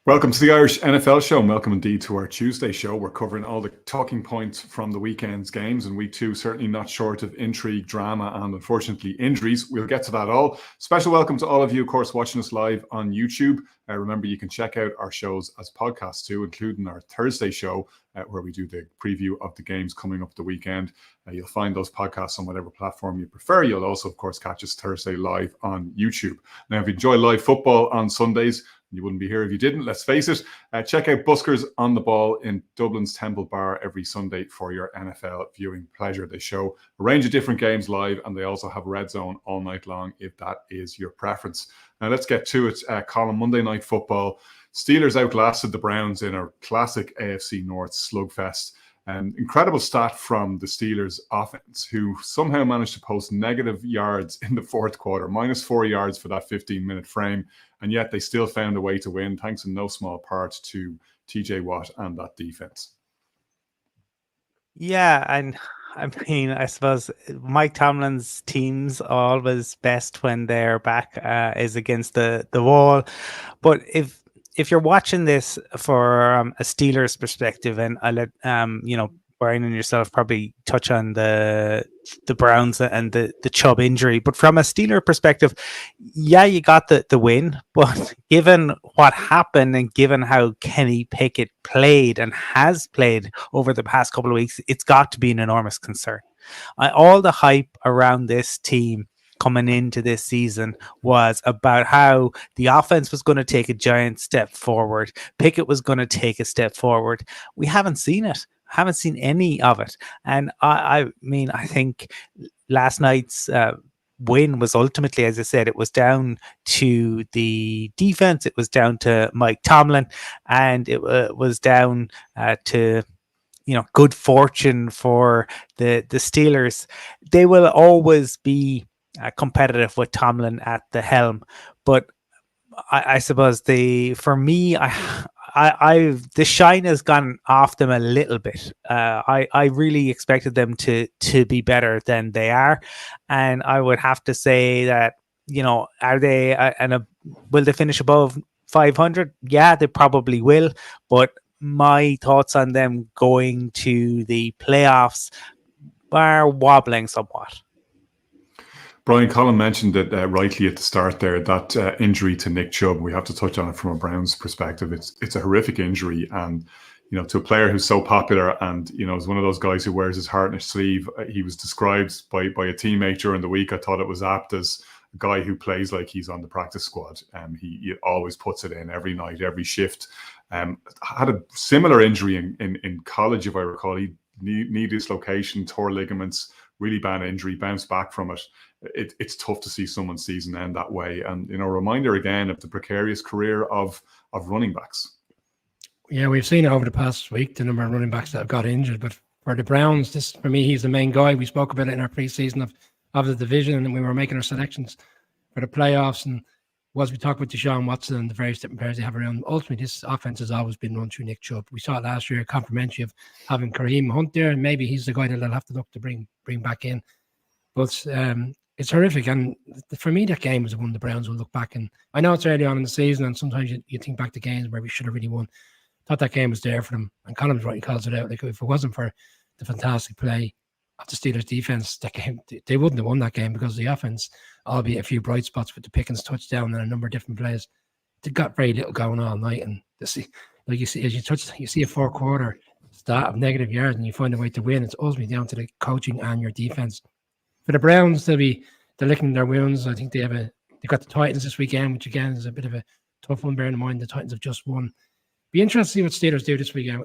Welcome to the Irish NFL Show, and welcome indeed to our Tuesday show. We're covering all the talking points from the weekend's games, and week two certainly not short of intrigue, drama, and unfortunately injuries. We'll get to that all. Special welcome to all of you, of course, watching us live on YouTube. Remember, you can check out our shows as podcasts too, including our Thursday show, where we do the preview of the games coming up the weekend. You'll find those podcasts on whatever platform you prefer. You'll also, of course, catch us Thursday live on YouTube. Now, if you enjoy live football on Sundays, you wouldn't be here if you didn't, let's face it. Check out Buskers on the Ball in Dublin's Temple Bar every Sunday for your NFL viewing pleasure. They show a range of different games live, and they also have Red Zone all night long if that is your preference. Now let's get to it. Colin, Monday Night Football. Steelers outlasted the Browns in a classic AFC North slugfest. Incredible stat from the Steelers offense, who somehow managed to post negative yards in the fourth quarter, minus 4 yards for that 15-minute frame, and yet they still found a way to win, thanks in no small part to TJ Watt and that defense. Yeah, and I mean, I suppose Mike Tomlin's teams are always best when their back is against the wall, but if you're watching this for a Steelers perspective, and I'll let Brian and yourself probably touch on the Browns and the Chubb injury, but from a Steeler perspective, yeah, you got the win, but given what happened and given how Kenny Pickett played and has played over the past couple of weeks, it's got to be an enormous concern. All the hype around this team coming into this season was about how the offense was going to take a giant step forward. Pickett was going to take a step forward. We haven't seen it. Haven't seen any of it. And I mean, I think last night's win was ultimately, as I said, it was down to the defense. It was down to Mike Tomlin, and it was down to good fortune for the Steelers. They will always be competitive with Tomlin at the helm, but I suppose the shine has gone off them a little bit. I really expected them to be better than they are, and I would have to say that are they will they finish above 500? Yeah, they probably will, but my thoughts on them going to the playoffs are wobbling somewhat. Brian, Colin mentioned it rightly at the start there, that injury to Nick Chubb. We have to touch on it from a Browns perspective. It's a horrific injury, and to a player who's so popular and is one of those guys who wears his heart on his sleeve. He was described by a teammate during the week. I thought it was apt as a guy who plays like he's on the practice squad. He always puts it in every night, every shift. Had a similar injury in college, if I recall. He knee dislocation, tore ligaments, really bad injury, bounced back from it. It's tough to see someone's season end that way. And, a reminder again of the precarious career of running backs. Yeah, we've seen it over the past week, the number of running backs that have got injured. But for the Browns, for me, he's the main guy. We spoke about it in our preseason of the division, and we were making our selections for the playoffs. And as we talked about Deshaun Watson and the various different players they have around, ultimately, this offense has always been run through Nick Chubb. We saw it last year, complimentary of having Kareem Hunt there, and maybe he's the guy that they'll have to look to bring back in. But it's horrific, and for me, that game was one the Browns will look back. And I know it's early on in the season, and sometimes you think back to games where we should have really won. Thought that game was there for them, and Colin's right, he calls it out. Like, if it wasn't for the fantastic play of the Steelers defense, that game, they wouldn't have won that game, because the offense, albeit a few bright spots with the Pickens touchdown and a number of different plays, they got very little going all night. And you see a fourth quarter start of negative yards, and you find a way to win. It's ultimately down to the coaching and your defense. For the Browns, they're licking their wounds. I think they've got the Titans this weekend, which again is a bit of a tough one. Bearing in mind the Titans have just won. Be interested to see what Steelers do this weekend.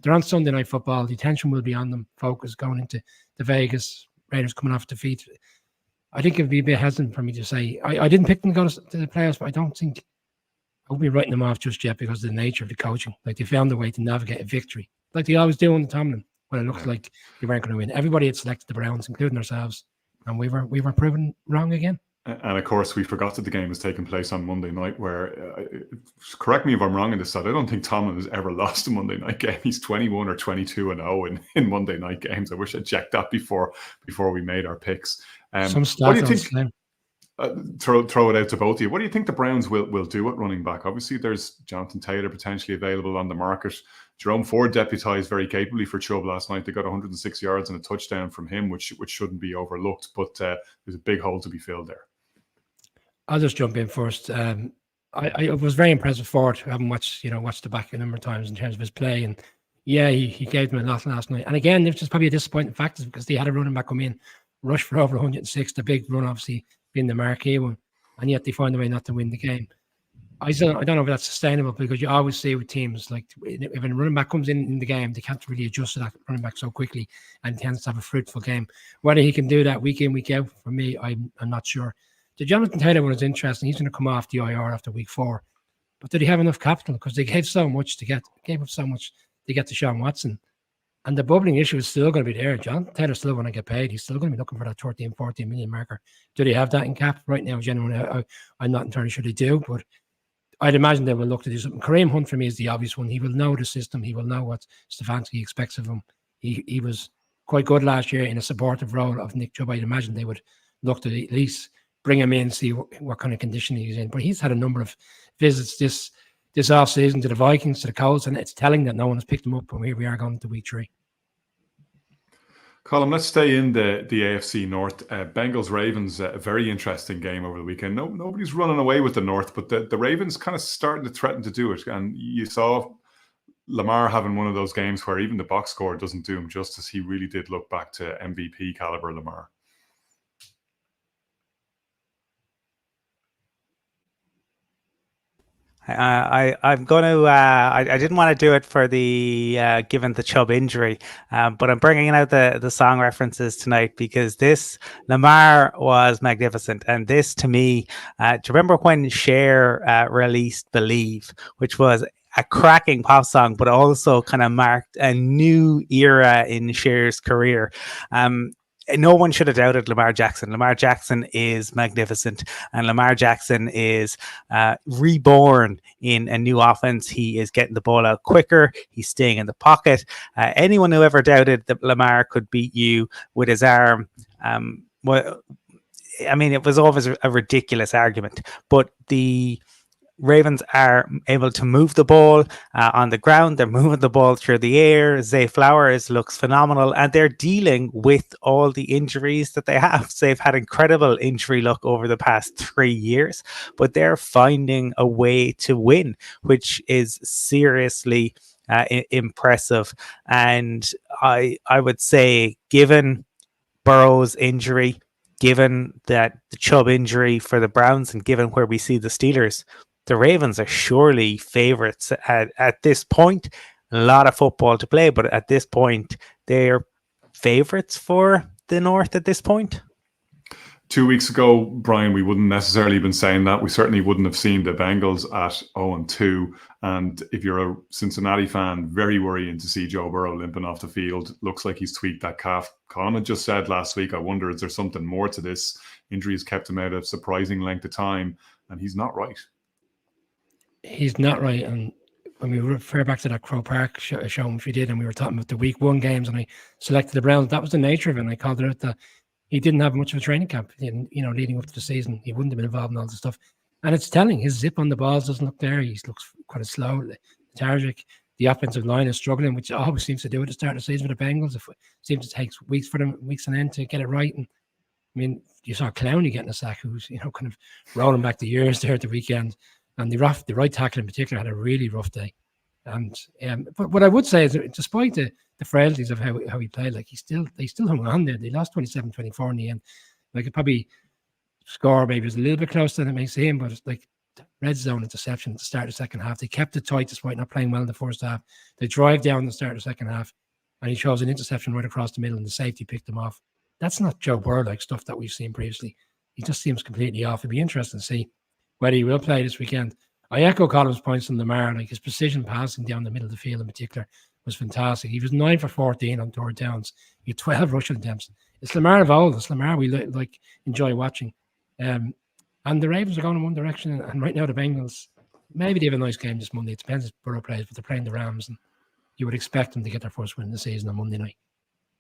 They're on Sunday Night Football. The attention will be on them. Focus going into the Vegas Raiders coming off defeat. I think it'd be a bit hesitant for me to say. I didn't pick them to go to the playoffs, but I don't think I won't be writing them off just yet because of the nature of the coaching. Like, they found a way to navigate a victory, like they always do under Tomlin, when it looked like they weren't going to win. Everybody had selected the Browns, including ourselves, and we were proven wrong again. And of course, we forgot that the game was taking place on Monday night, where, correct me if I'm wrong in this side, I don't think Tomlin has ever lost a Monday night game. He's 21 or 22-0 in Monday night games. I wish I'd checked that before we made our picks. Some stats. throw it out to both of you. What do you think the Browns will do at running back? Obviously, there's Jonathan Taylor potentially available on the market. Jerome Ford deputised very capably for Chubb last night. They got 106 yards and a touchdown from him, which shouldn't be overlooked. But there's a big hole to be filled there. I'll just jump in first. I was very impressed with Ford. I haven't watched the back a number of times in terms of his play, and yeah, he gave them a lot last night. And again, it was just probably a disappointing factor because they had a running back come in, rush for over 106, the big run obviously being the marquee one, and yet they find a way not to win the game. I don't know if that's sustainable, because you always see with teams, like if a running back comes in the game, they can't really adjust to that running back so quickly and tends to have a fruitful game. Whether he can do that week in, week out, for me, I'm not sure. The Jonathan Taylor one is interesting. He's going to come off the IR after week 4. But did he have enough capital? Because they gave up so much to get to Sean Watson. And the bubbling issue is still going to be there. Jonathan Taylor's still going to get paid. He's still going to be looking for that 13, 14 million marker. Do they have that in cap right now? Genuinely, I'm not entirely sure they do, but I'd imagine they will look to do something. Kareem Hunt for me is the obvious one. He will know the system. He will know what Stefanski expects of him. He was quite good last year in a supportive role of Nick Chubb. I'd imagine they would look to at least bring him in, see what kind of condition he's in. But he's had a number of visits this off-season to the Vikings, to the Colts, and it's telling that no one has picked him up, and here we are going to week 3. Colin, let's stay in the AFC North. Bengals-Ravens, a very interesting game over the weekend. Nobody's running away with the North, but the Ravens kind of starting to threaten to do it. And you saw Lamar having one of those games where even the box score doesn't do him justice. He really did look back to MVP caliber Lamar. I'm going to. I didn't want to do it for the given the Chubb injury, but I'm bringing out the song references tonight because this Lamar was magnificent, and this to me. Do you remember when Cher released "Believe," which was a cracking pop song, but also kind of marked a new era in Cher's career? No one should have doubted Lamar Jackson. Lamar Jackson is magnificent, and Lamar Jackson is reborn in a new offense. He is getting the ball out quicker. He's staying in the pocket. Anyone who ever doubted that Lamar could beat you with his arm, well, I mean, it was always a ridiculous argument, but the Ravens are able to move the ball on the ground. They're moving the ball through the air. Zay Flowers looks phenomenal, and they're dealing with all the injuries that they have. So they've had incredible injury luck over the past 3 years, but they're finding a way to win, which is seriously impressive. And I would say, given Burrow's injury, given that the Chubb injury for the Browns, and given where we see the Steelers, the Ravens are surely favorites at this point. A lot of football to play, but at this point, they're favorites for the North at this point. 2 weeks ago, Brian, we wouldn't necessarily have been saying that. We certainly wouldn't have seen the Bengals at 0-2. And if you're a Cincinnati fan, very worrying to see Joe Burrow limping off the field. Looks like he's tweaked that calf. Colin had just said last week, I wonder, is there something more to this? Injury has kept him out a surprising length of time, and he's not right. He's not right. And when we refer back to that Crow Park show which we did, and we were talking about the week 1 games, and I selected the Browns, that was the nature of it. And I called it out that he didn't have much of a training camp. Leading up to the season, he wouldn't have been involved in all this stuff. And it's telling. His zip on the balls doesn't look there. He looks quite slow, lethargic. The offensive line is struggling, which always seems to do at the start of the season for the Bengals. It seems to take weeks on end to get it right. And I mean, you saw Clowney getting a sack, who's kind of rolling back the years there at the weekend. And the right tackle in particular had a really rough day. And but what I would say is, despite the frailties of how he played, like they still hung on there. They lost 27-24 in the end. Like, it probably score maybe was a little bit closer than it may seem, but it's like red zone interception at the start of the second half. They kept it tight despite not playing well in the first half. They drive down the start of the second half, and he chose an interception right across the middle, and the safety picked him off. That's not Joe Burrow like stuff that we've seen previously. He just seems completely off. It'd be interesting to see whether he will play this weekend. I echo Colin's points on Lamar. Like, his precision passing down the middle of the field in particular was fantastic. He was 9 for 14 on third downs. He had 12 rushing attempts. It's Lamar of old. It's Lamar we enjoy watching. And the Ravens are going in one direction. And right now the Bengals, maybe they have a nice game this Monday. It depends if Burrow plays, but they're playing the Rams. And you would expect them to get their first win of the season on Monday night.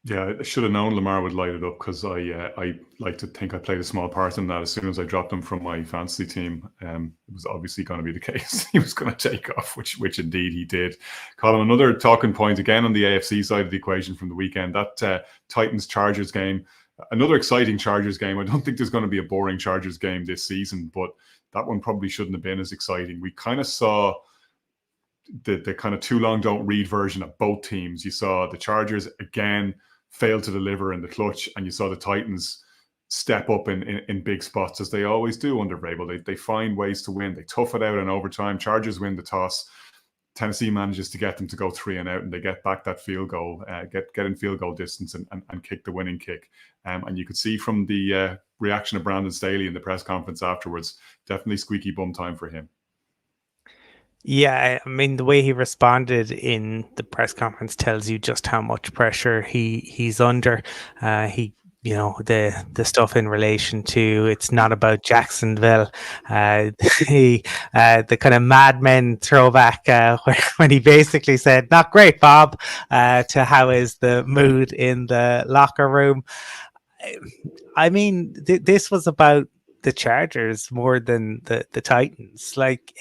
Yeah, I should have known Lamar would light it up because I like to think I played a small part in that. As soon as I dropped him from my fantasy team, it was obviously going to be the case. He was going to take off, which indeed he did. Colin, another talking point again on the AFC side of the equation from the weekend, that Titans-Chargers game, another exciting Chargers game. I don't think there's going to be a boring Chargers game this season, but that one probably shouldn't have been as exciting. We kind of saw the kind of too long don't read version of both teams. You saw the Chargers again failed to deliver in the clutch, and you saw the Titans step up in big spots, as they always do under Vrabel. They find ways to win. They tough it out in overtime. Chargers win the toss. Tennessee manages to get them to go 3 and out, and they get back that field goal, get in field goal distance and kick the winning kick. And you could see from the reaction of Brandon Staley in the press conference afterwards, definitely squeaky bum time for him. Yeah, I mean, the way he responded in the press conference tells you just how much pressure he's under. The stuff in relation to it's not about Jacksonville, the kind of Mad Men throwback when he basically said, "Not great, Bob," to how is the mood in the locker room. I mean, this was about the Chargers more than the Titans. Like,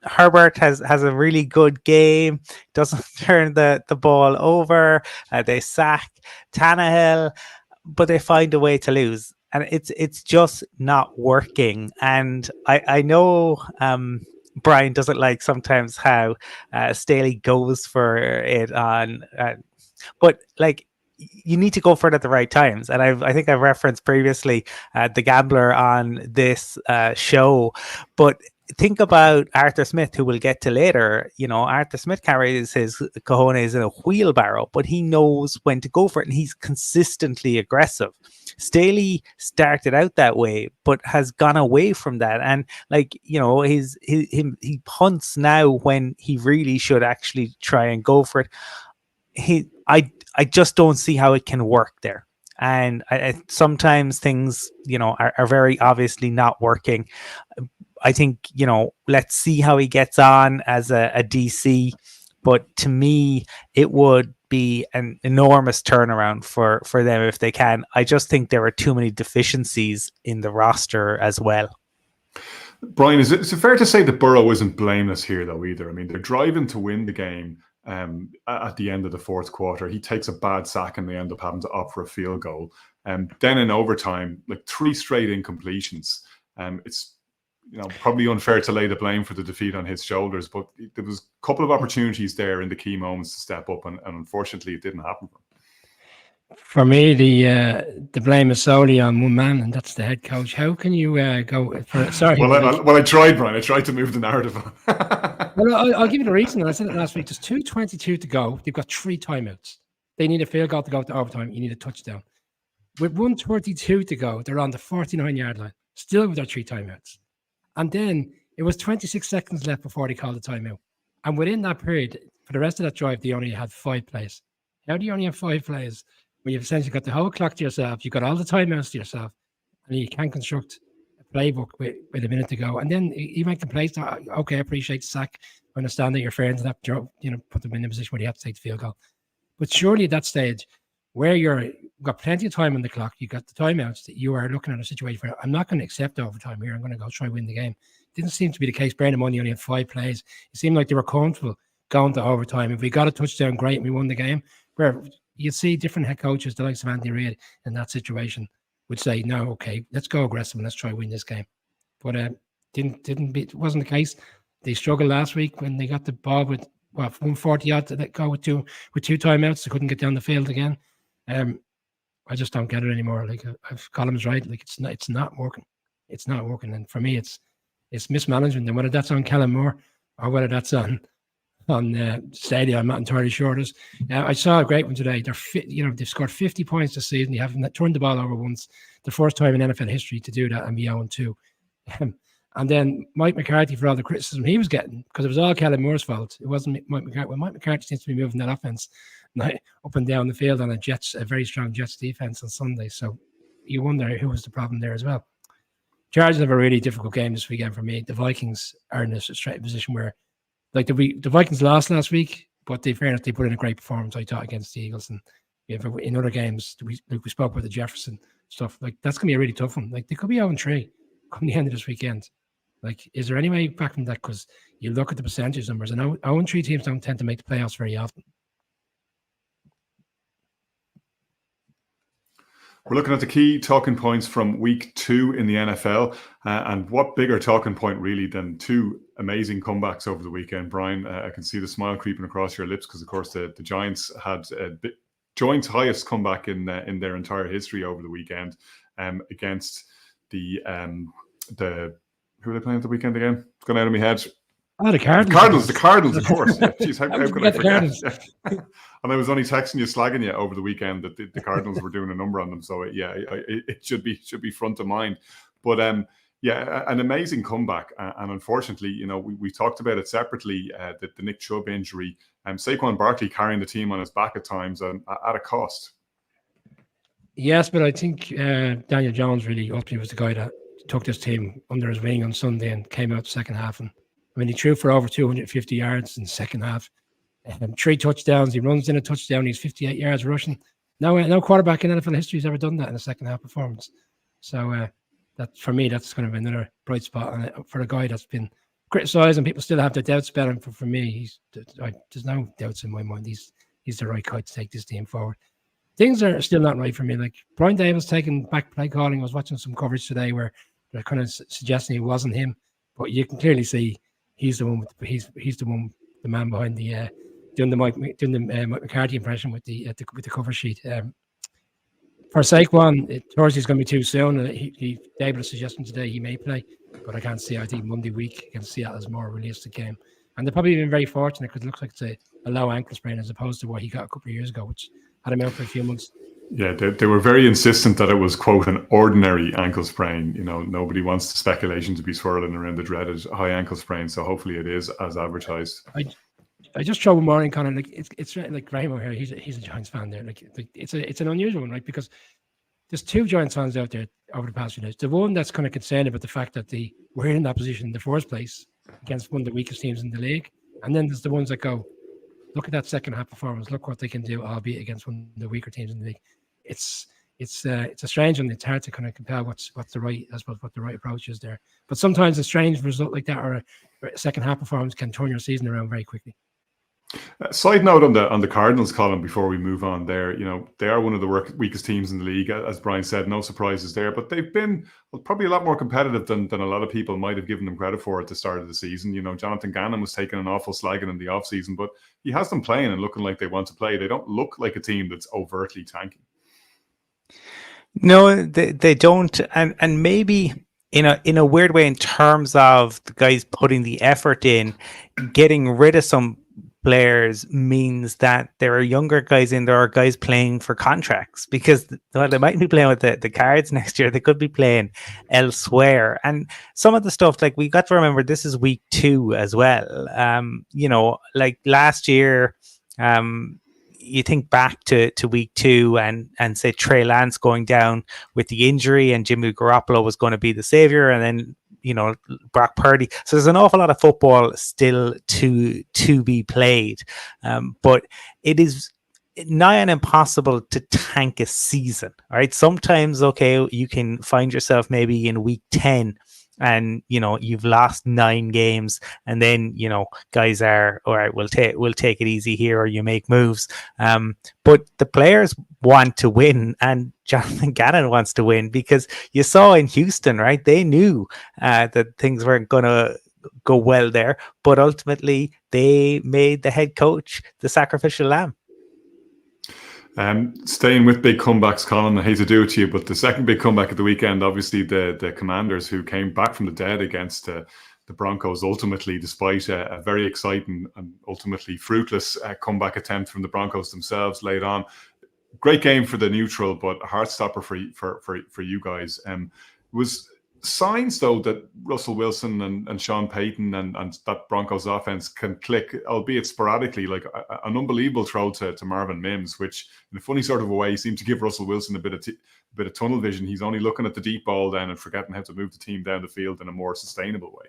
Herbert has a really good game, doesn't turn the ball over, they sack Tannehill, but they find a way to lose, and it's just not working. And I know Brian doesn't like sometimes how Staley goes for it on, but like, you need to go for it at the right times. And I think I've referenced previously The Gambler on this show, but think about Arthur Smith, who we'll get to later. You know, Arthur Smith carries his cojones in a wheelbarrow, but he knows when to go for it, and he's consistently aggressive. Staley started out that way, but has gone away from that. And like, you know, he punts now when he really should actually try and go for it. I just don't see how it can work there. And I sometimes things, you know, are very obviously not working. I think, you know, let's see how he gets on as a DC. But to me, it would be an enormous turnaround for them if they can. I just think there are too many deficiencies in the roster as well. Brian, is it fair to say that Burrow isn't blameless here, though, either? I mean, they're driving to win the game at the end of the fourth quarter. He takes a bad sack and they end up having to opt for a field goal. Then in overtime, like 3 straight incompletions. It's, you know, probably unfair to lay the blame for the defeat on his shoulders, but there was a couple of opportunities there in the key moments to step up, and unfortunately it didn't happen for him. For me, the blame is solely on one man, and that's the head coach. How can you go for it? Sorry. Well, I tried, Brian. I tried to move the narrative on. Well, I'll give you the reason. I said it last week. There's 2:22 to go. They've got 3 timeouts. They need a field goal to go to overtime. You need a touchdown. With 1:32 to go, they're on the 49-yard line, still with their 3 timeouts. And then it was 26 seconds left before they called the timeout. And within that period, for the rest of that drive, they only had 5 plays. How do you only have 5 plays when you've essentially got the whole clock to yourself, you've got all the timeouts to yourself, and you can't construct a playbook with a minute to go? And then you make the plays. Okay, I appreciate the sack. I understand that your friends have to, you know, put them in a position where you have to take the field goal. But surely at that stage, where you've got plenty of time on the clock, you've got the timeouts, that you are looking at a situation where I'm not going to accept overtime here. I'm going to go try win the game. Didn't seem to be the case. Brandon Money only had 5 plays. It seemed like they were comfortable going to overtime. If we got a touchdown, great, and we won the game. Where you'd see different head coaches, the likes of Andy Reid, in that situation would say, "No, okay, let's go aggressive and let's try win this game." But it wasn't the case. They struggled last week when they got the ball with 140 odd to let go with two timeouts. They couldn't get down the field again. I just don't get it anymore. Like, Colin's right. Like, it's not working. It's not working. And for me, it's mismanagement. And whether that's on Kellen Moore or whether that's on Staley, I'm not entirely sure. I saw a great one today. They've scored 50 points this season. They haven't turned the ball over once. The first time in NFL history to do that and be 0-2. And then Mike McCarthy, for all the criticism he was getting, because it was all Kellen Moore's fault. It wasn't Mike McCarthy. Well, Mike McCarthy seems to be moving that offense up and down the field on a very strong Jets defense on Sunday. So you wonder who was the problem there as well. Chargers have a really difficult game this weekend for me. The Vikings are in a straight position where, like, the Vikings lost last week, but in fairness, they put in a great performance, I thought, against the Eagles, and in other games, we spoke about the Jefferson stuff. Like that's gonna be a really tough one. Like they could be 0-3 come the end of this weekend. Like, is there any way back from that? Because you look at the percentage numbers, and 0-3 teams don't tend to make the playoffs very often. We're looking at the key talking points from week 2 in the NFL. And what bigger talking point really than 2 amazing comebacks over the weekend, Brian? I can see the smile creeping across your lips because, of course, the Giants had a joint highest comeback in their entire history over the weekend against the who are they playing at the weekend again? It's gone out of my head. Oh, the Cardinals. The Cardinals, of course. Yeah, geez, how could I forget? Yeah. And I was only texting you, slagging you over the weekend that the Cardinals were doing a number on them. So it should be front of mind. But an amazing comeback. And unfortunately, we talked about it separately. The Nick Chubb injury, Saquon Barkley carrying the team on his back at times at a cost. Yes, but I think Daniel Jones really ultimately was the guy that took this team under his wing on Sunday and came out the second half. And I mean, he threw for over 250 yards in the second half. 3 touchdowns. He runs in a touchdown. He's 58 yards rushing. No quarterback in NFL history has ever done that in a second half performance. So that for me, that's going to be another bright spot. And for a guy that's been criticised and people still have their doubts about him, for me, there's no doubts in my mind. He's the right guy to take this team forward. Things are still not right for me. Like Brian Daboll's taking back play calling. I was watching some coverage today where they're kind of suggesting it wasn't him, but you can clearly see he's the one the man behind the doing the Mike McCarthy impression with the cover sheet. For Saquon, Thursday's going to be too soon. Daboll is suggesting today he may play, but I can't see. I think Monday week against Seattle is a more realistic game, and they're probably been very fortunate because it looks like it's a low ankle sprain as opposed to what he got a couple of years ago, which had him out for a few months. Yeah, they were very insistent that it was, quote, an ordinary ankle sprain. Nobody wants the speculation to be swirling around the dreaded high ankle sprain. So hopefully it is as advertised. I just throw one more in, Conor. Like it's like Graham O'Hare. He's a Giants fan there. Like it's an unusual one, right? Because there's 2 Giants fans out there over the past few days. The one that's kind of concerned about the fact that we're in that position in the first place against one of the weakest teams in the league, and then there's the ones that go, look at that second half performance. Look what they can do, albeit against one of the weaker teams in the league. It's a strange one. It's hard to kind of compare what's the right, I suppose, what the right approach is there. But sometimes a strange result like that or a second half performance can turn your season around very quickly. Side note on the Cardinals column before we move on there, they are one of the weakest teams in the league, as Brian said, no surprises there, but they've been probably a lot more competitive than a lot of people might have given them credit for at the start of the season. Jonathan Gannon was taking an awful slagging in the offseason, but he has them playing and looking like they want to play. They don't look like a team that's overtly tanking. No, they don't, and maybe in a weird way, in terms of the guys putting the effort in, getting rid of some players means that there are younger guys in there, are guys playing for contracts, because they might be playing with the Cards next year. They could be playing elsewhere, and some of the stuff, like, we got to remember this is week 2 as well. Like last year, you think back to week 2 and say Trey Lance going down with the injury and Jimmy Garoppolo was going to be the savior, and then Brock Purdy. So there's an awful lot of football still to be played, but it is nigh on impossible to tank a season. All right, sometimes you can find yourself maybe in week 10 and you've lost 9 games, and then guys are all right, we'll take it easy here, or you make moves, but the players want to win, and Jonathan Gannon wants to win, because you saw in Houston, right, they knew that things weren't gonna go well there, but ultimately they made the head coach the sacrificial lamb. Staying with big comebacks, Colin, I hate to do it to you, but the second big comeback at the weekend, obviously the Commanders, who came back from the dead against the Broncos, ultimately, despite a very exciting and ultimately fruitless comeback attempt from the Broncos themselves late on. Great game for the neutral, but a heart stopper for you guys. Was signs, though, that Russell Wilson and Sean Payton and that Broncos offense can click, albeit sporadically, like an unbelievable throw to Marvin Mims, which in a funny sort of a way seemed to give Russell Wilson a bit of tunnel vision. He's only looking at the deep ball then and forgetting how to move the team down the field in a more sustainable way.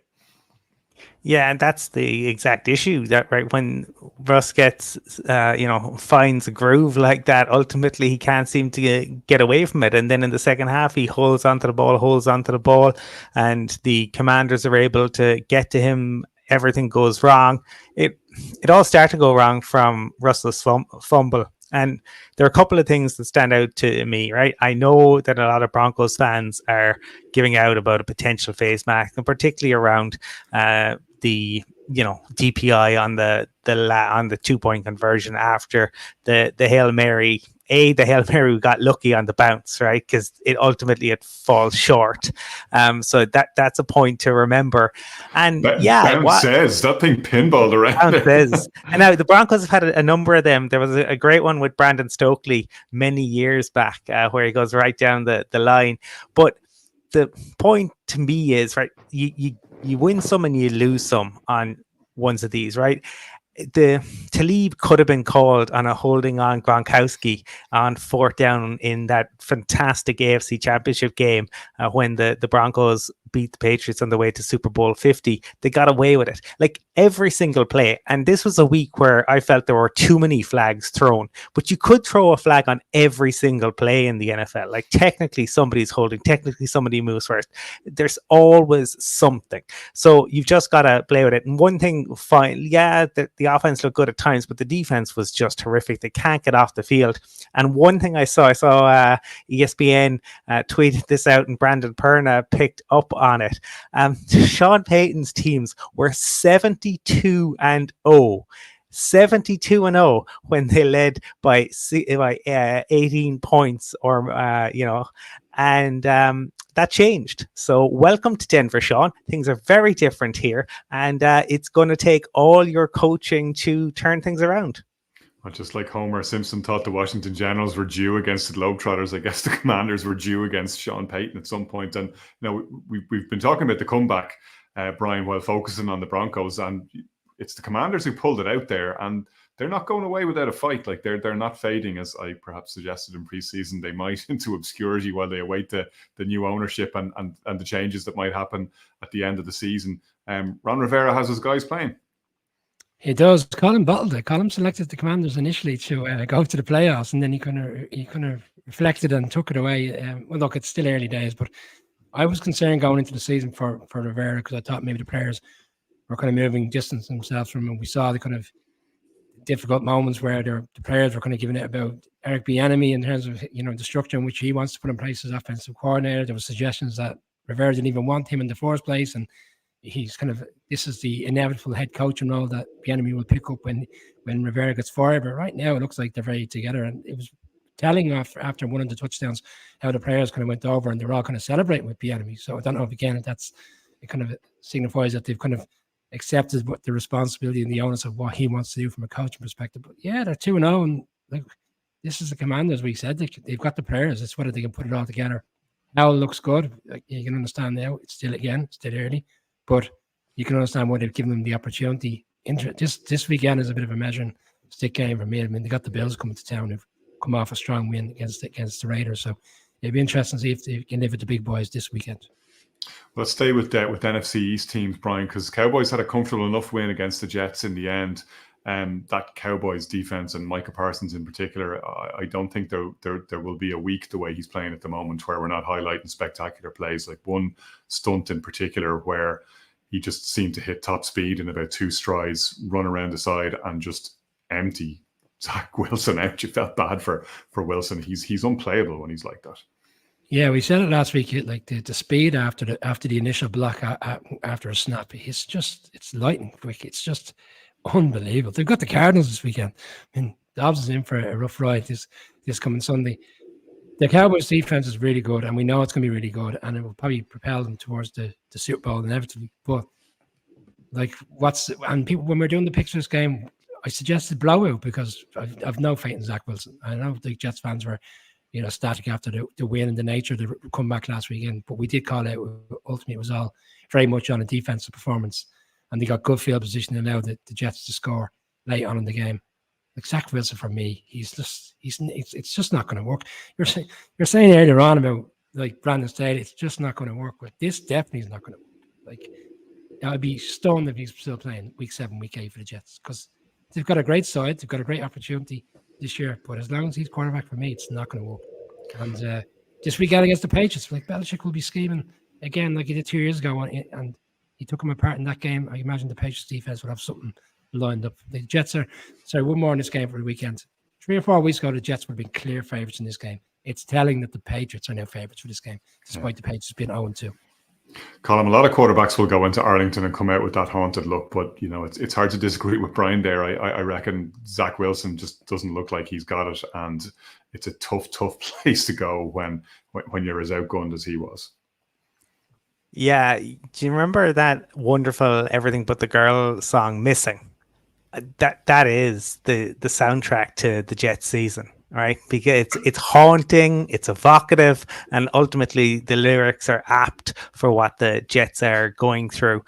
Yeah, and that's the exact issue, that right when Russ gets, finds a groove like that, ultimately he can't seem to get away from it. And then in the second half, he holds onto the ball, and the Commanders are able to get to him. Everything goes wrong. It all started to go wrong from Russell's fumble. And there are a couple of things that stand out to me, right? I know that a lot of Broncos fans are giving out about a potential face mask, and particularly around the DPI on the 2-point conversion after the Hail Mary. The Hail Mary got lucky on the bounce, right? Because it falls short. So that's a point to remember. And bounce says that thing pinballed around. Says. And now the Broncos have had a number of them. There was a great one with Brandon Stokely many years back, where he goes right down the line. But the point to me is, right, you win some and you lose some on ones of these, right? The Talib could have been called on a holding on Gronkowski on 4th down in that fantastic AFC Championship game when the Broncos beat the Patriots on the way to Super Bowl 50. They got away with it. Like every single play. And this was a week where I felt there were too many flags thrown. But you could throw a flag on every single play in the NFL. Like technically somebody's holding, technically somebody moves first. There's always something. So you've just got to play with it. And one thing, fine, the offense looked good at times, but the defense was just horrific. They can't get off the field. And one thing I saw ESPN tweeted this out, and Brandon Perna picked up on it. Sean Payton's teams were 72-0. 72-0 when they led by 18 points, and that changed. So welcome to Denver, Sean. Things are very different here, and it's going to take all your coaching to turn things around. Well, just like Homer Simpson thought the Washington Generals were due against the Globetrotters, I guess the Commanders were due against Sean Payton at some point. And we've been talking about the comeback, Brian, while focusing on the Broncos, and it's the Commanders who pulled it out there, and they're not going away without a fight. Like they're not fading, as I perhaps suggested in preseason. They might into obscurity while they await the new ownership and the changes that might happen at the end of the season. Ron Rivera has his guys playing. He does. Colin bottled it. Colin selected the Commanders initially to go to the playoffs, and then he kind of reflected and took it away. Well, look, it's still early days, but I was concerned going into the season for Rivera, because I thought maybe the players were kind of moving distance themselves from him. We saw the kind of difficult moments where the players were kind of giving it about Eric Bieniemy in terms of the structure in which he wants to put in place as offensive coordinator. There were suggestions that Rivera didn't even want him in the first place, and he's this is the inevitable head coaching role that Bieniemy will pick up when Rivera gets fired. But right now it looks like they're very together, and it was telling after one of the touchdowns how the players kind of went over and they're all kind of celebrating with Bieniemy. So I don't know if it kind of signifies that they've kind of accepted what the responsibility and the onus of what he wants to do from a coaching perspective. But yeah, they're 2-0, and like, this is the Commanders. We said they've got the players. It's whether they can put it all together. Now it looks good. Like, you can understand now. It's still early, but you can understand why they've given them the opportunity. This weekend is a bit of a measuring stick game for me. I mean, they got the Bills coming to town, who've come off a strong win against the Raiders. So it'd be interesting to see if they can live with the big boys this weekend. Let's stay with NFC East teams, Brian, because Cowboys had a comfortable enough win against the Jets in the end. That Cowboys defense and Micah Parsons in particular, I don't think there will be a week the way he's playing at the moment where we're not highlighting spectacular plays. Like one stunt in particular where he just seemed to hit top speed in about 2 strides, run around the side and just empty Zach Wilson out. You felt bad for Wilson. He's unplayable when he's like that. Yeah, we said it last week. Like the speed after the initial block after a snap, it's lightning quick. It's just unbelievable. They've got the Cardinals this weekend. I mean, Dobbs is in for a rough ride this coming Sunday. The Cowboys defense is really good, and we know it's going to be really good, and it will probably propel them towards the Super Bowl inevitably. But like, people when we're doing the picks for this game, I suggested blowout because I've no faith in Zach Wilson. I know the Jets fans were static after the win and the nature of the comeback last weekend. But we did call out, ultimately, it was all very much on a defensive performance. And they got good field position and allowed the Jets to score late on in the game. Like Zach Wilson, for me, it's just not going to work. You're saying earlier on about like Brandon Staley, it's just not going to work. But this definitely is not going to work. Like, I'd be stunned if he's still playing week 7, week 8 for the Jets, because they've got a great side. They've got a great opportunity this year. But as long as he's quarterback for me, it's not going to work. And this weekend against the Patriots, like Belichick will be scheming again like he did 2 years ago, and he took him apart in that game. I imagine the Patriots defense would have something lined up. The Jets are, one more in this game for the weekend. 3 or 4 weeks ago, the Jets would have been clear favourites in this game. It's telling that the Patriots are now favourites for this game, despite the Patriots being 0-2. Colin, a lot of quarterbacks will go into Arlington and come out with that haunted look, but it's hard to disagree with Brian there. I reckon Zach Wilson just doesn't look like he's got it, and it's a tough place to go when you're as outgunned as he was. Yeah, do you remember that wonderful "Everything But the Girl" song, "Missing"? That is the soundtrack to the Jets season, right? Because it's haunting, it's evocative, and ultimately the lyrics are apt for what the Jets are going through.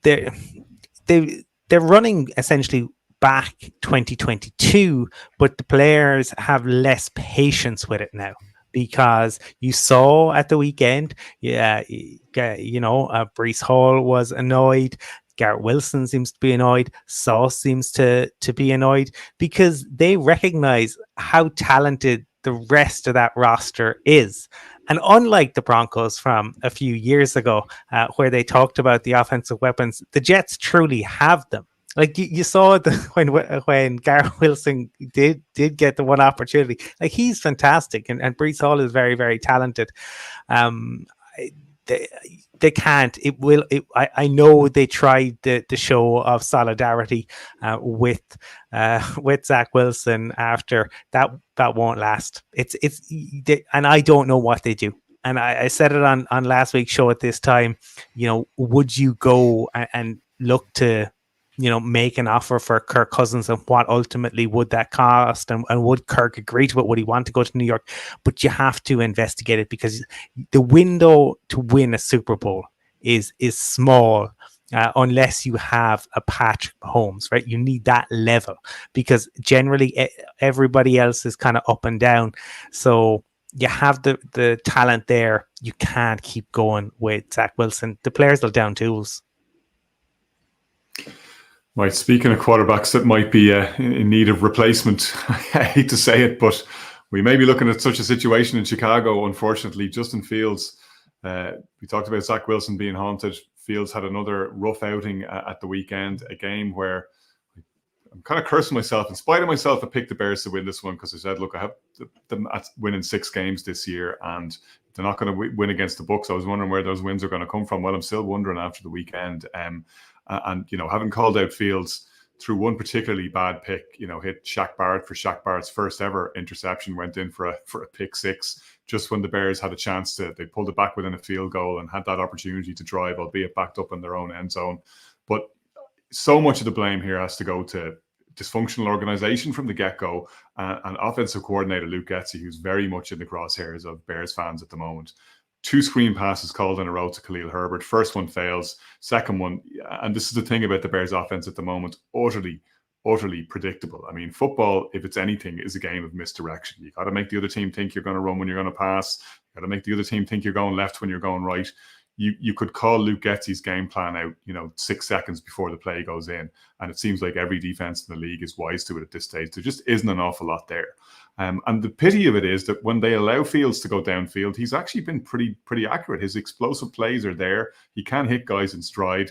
They're running essentially back 2022, but the players have less patience with it now. Because you saw at the weekend, Breece Hall was annoyed. Garrett Wilson seems to be annoyed. Sauce seems to be annoyed because they recognize how talented the rest of that roster is. And unlike the Broncos from a few years ago, where they talked about the offensive weapons, the Jets truly have them. Like you saw when Garrett Wilson did get the one opportunity, like he's fantastic, and Breece Hall is very, very talented. They can't. I know they tried the show of solidarity with Zach Wilson after that. That won't last. And I don't know what they do. And I said it on last week's show at this time. Would you go and look to make an offer for Kirk Cousins, and what ultimately would that cost, and would Kirk agree to it? Would he want to go to New York? But you have to investigate it, because the window to win a Super Bowl is small unless you have a Patrick Mahomes, right? You need that level, because generally everybody else is kind of up and down. So you have the talent there. You can't keep going with Zach Wilson. The players are down tools. Right, speaking of quarterbacks that might be in need of replacement, I hate to say it, but we may be looking at such a situation in Chicago, unfortunately. Justin Fields, we talked about Zach Wilson being haunted. Fields had another rough outing at the weekend, a game where I'm kind of cursing myself. In spite of myself, I picked the Bears to win this one, because I said, look, I have them at winning 6 games this year, and they're not going to win against the Bucs. I was wondering where those wins are going to come from. Well, I'm still wondering after the weekend. And having called out Fields through one particularly bad pick, hit Shaq Barrett for Shaq Barrett's first ever interception, went in for a pick 6, just when the Bears had a chance they pulled it back within a field goal and had that opportunity to drive, albeit backed up in their own end zone. But so much of the blame here has to go to dysfunctional organization from the get-go, and offensive coordinator Luke Getsy, who's very much in the crosshairs of Bears fans at the moment. 2 screen passes called in a row to Khalil Herbert. First one fails. Second one, and this is the thing about the Bears offense at the moment, utterly predictable. I mean, football, if it's anything, is a game of misdirection. You got to make the other team think you're going to run when you're going to pass. You got to make the other team think you're going left when you're going right. You could call Luke Getsy's game plan out, 6 seconds before the play goes in. And it seems like every defense in the league is wise to it at this stage. There just isn't an awful lot there. And the pity of it is that when they allow Fields to go downfield, he's actually been pretty accurate. His explosive plays are there. He can hit guys in stride.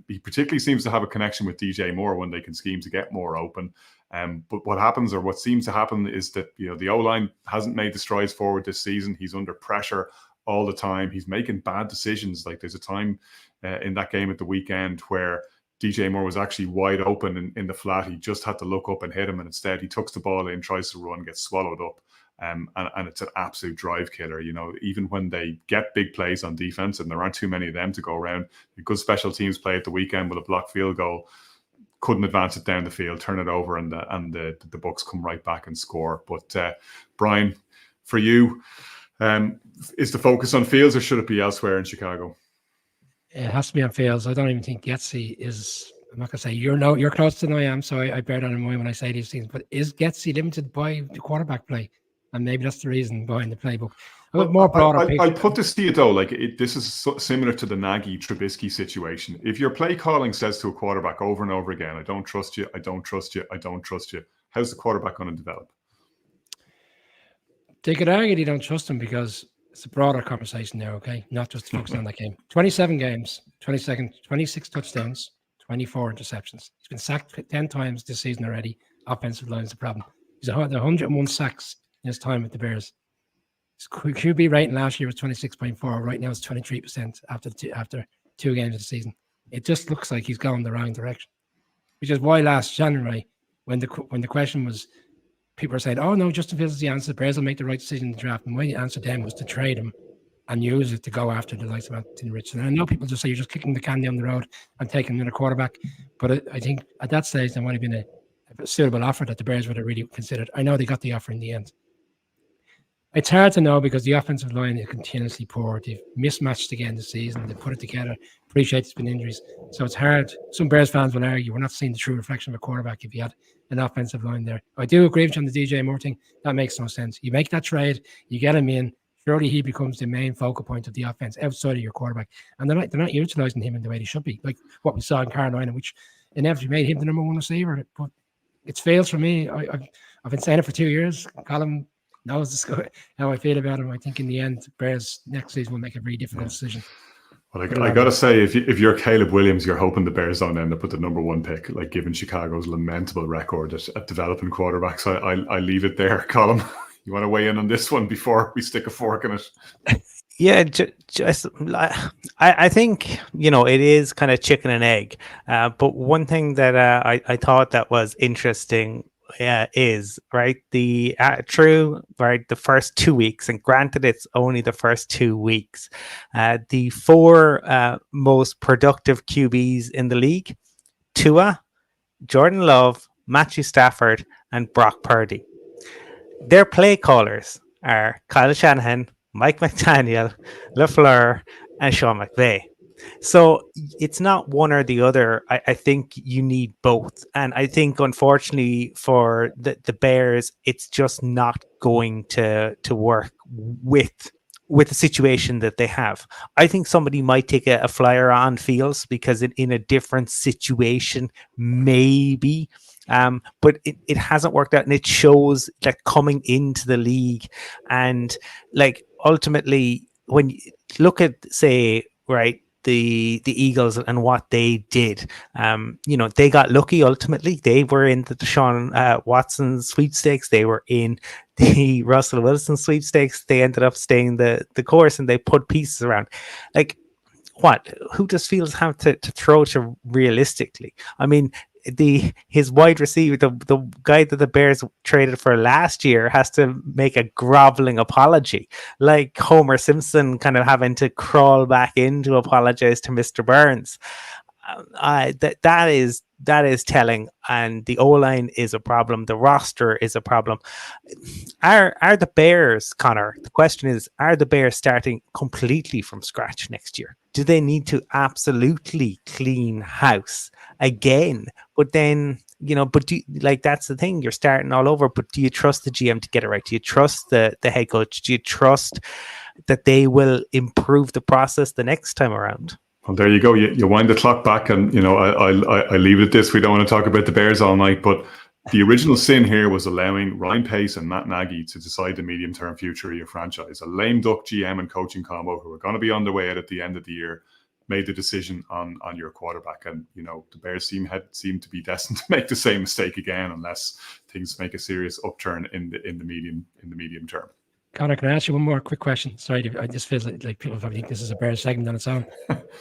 He particularly seems to have a connection with DJ Moore when they can scheme to get more open. But what happens, or what seems to happen, is that the O-line hasn't made the strides forward this season. He's under pressure all the time. He's making bad decisions. Like there's a time in that game at the weekend where DJ Moore was actually wide open in the flat. He just had to look up and hit him, and instead he tucks the ball in, tries to run, gets swallowed up. And it's an absolute drive killer. Even when they get big plays on defense, and there aren't too many of them to go around, a good special teams play at the weekend with a blocked field goal, couldn't advance it down the field, turn it over, and the Bucs come right back and score. But Brian, for you, is the focus on Fields, or should it be elsewhere in Chicago? It has to be on Fields. I don't even think Getsy is. I'm not going to say you're closer than I am, so I bear that in mind when I say these things. But is Getsy limited by the quarterback play? and maybe that's the reason behind the playbook. A bit more broader picture. I'll put this to you though, like this is similar to the Nagy Trubisky situation. If your play calling says to a quarterback over and over again, I don't trust you, I don't trust you, I don't trust you, how's the quarterback going to develop? They could argue they don't trust him because it's a broader conversation there, okay? Not just focusing on that game. 27 games, 26 touchdowns, 24 interceptions. He's been sacked 10 times this season already. Offensive line is the problem. He's had 101 sacks in his time with the Bears. His QB rating last year was 26.4. Right now it's 23% after 2 games of the season. It just looks like he's going the wrong direction. Which is why last January, when the question was, people were saying, "Oh no, Justin Fields is the answer. The Bears will make the right decision in the draft." And my answer then was to trade him and use it to go after the likes of Anthony Richardson. And I know people just say you're just kicking the can down the road and taking another quarterback, but I think at that stage there might have been a suitable offer that the Bears would have really considered. I know they got the offer in the end. It's hard to know because the offensive line is continuously poor. They've mismatched again this season. They put it together. Appreciate there's been injuries. So it's hard. Some Bears fans will argue we're not seeing the true reflection of a quarterback if you had an offensive line there. I do agree with you on the DJ Moore thing. That makes no sense. You make that trade, you get him in, surely he becomes the main focal point of the offense outside of your quarterback. And they're not utilizing him in the way they should be, like what we saw in Carolina, which inevitably made him the number 1 receiver. But it's failed for me. I've been saying it for 2 years. Colin knows how I feel about him. I think in the end, Bears next season will make a very difficult decision. Well, I got to say, if you're Caleb Williams, you're hoping the Bears don't end up with the number 1 pick, like given Chicago's lamentable record at developing quarterbacks. I leave it there. Colin, you want to weigh in on this one before we stick a fork in it? Yeah, just I think, it is kind of chicken and egg. But one thing that I thought that was interesting is the first 2 weeks, and granted it's only the first 2 weeks, the 4 most productive QBs in the league: Tua, Jordan Love, Matthew Stafford, and Brock Purdy. Their play callers are Kyle Shanahan, Mike McDaniel, LaFleur, and Sean McVay. So it's not one or the other. I think you need both. And I think, unfortunately, for the Bears, it's just not going to work with the situation that they have. I think somebody might take a flyer on Fields because in a different situation, maybe. But it hasn't worked out, and it shows that coming into the league, and ultimately when you look at, say, the Eagles and what they did, they got lucky. Ultimately, they were in the Deshaun Watson sweepstakes. They were in the Russell Wilson sweepstakes. They ended up staying the course, and they put pieces around. Who does Fields have to throw to realistically? I mean, his wide receiver, the guy that the Bears traded for last year, has to make a groveling apology, like Homer Simpson kind of having to crawl back in to apologize to Mr. Burns. That is telling, and the O-line is a problem. The roster is a problem. Are the Bears, Connor? The question is: are the Bears starting completely from scratch next year? Do they need to absolutely clean house again? But then, that's the thing. You're starting all over. But do you trust the GM to get it right? Do you trust the head coach? Do you trust that they will improve the process the next time around? Well, there you go. You wind the clock back, and I leave it at this. We don't want to talk about the Bears all night, but the original sin here was allowing Ryan Pace and Matt Nagy to decide the medium-term future of your franchise. A lame duck GM and coaching combo who are going to be on the way out at the end of the year made the decision on your quarterback, and the Bears seem to be destined to make the same mistake again unless things make a serious upturn in the medium term. Connor, can I ask you one more quick question? Sorry, I just feel like people probably think this is a Bears segment on its own.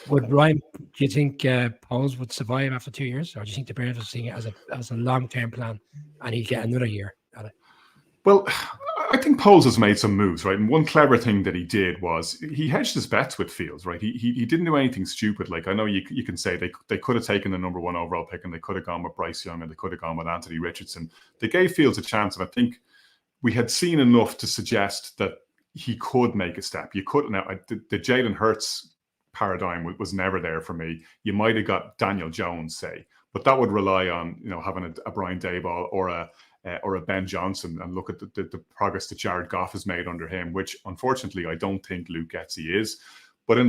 Do you think Poles would survive after 2 years, or do you think the Bears are seeing it as a long-term plan and he'd get another year at it? Well, I think Poles has made some moves, right? And one clever thing that he did was he hedged his bets with Fields, right? He didn't do anything stupid. Like, I know you can say they could have taken the number 1 overall pick, and they could have gone with Bryce Young, and they could have gone with Anthony Richardson. They gave Fields a chance, and I think we had seen enough to suggest that he could make a step. You could now. The Jalen Hurts paradigm was never there for me. You might have got Daniel Jones, say, But that would rely on having a Brian Daboll or a Ben Johnson, and look at the progress that Jared Goff has made under him, which unfortunately I don't think Luke Getsy is. But in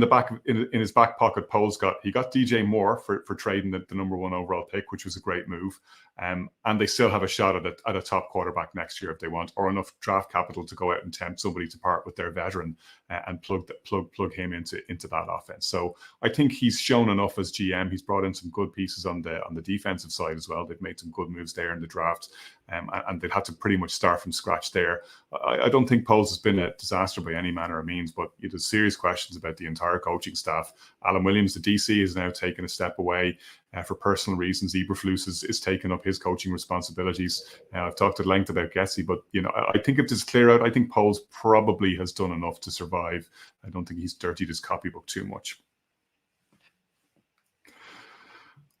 his back pocket, Poles got DJ Moore for trading the number 1 overall pick, which was a great move. And they still have a shot at a top quarterback next year if they want, or enough draft capital to go out and tempt somebody to part with their veteran and plug him into that offense. So I think he's shown enough as GM. He's brought in some good pieces on the defensive side as well. They've made some good moves there in the draft, and they've had to pretty much start from scratch there. I don't think Poles has been a disaster by any manner of means, but there's serious questions about the entire coaching staff. Alan Williams, the DC, is now taking a step away for personal reasons. Eberflus is taking up his coaching responsibilities. I've talked at length about Getsy, but I think if this is clear out, I think Poles probably has done enough to survive. I don't think he's dirtied his copybook too much.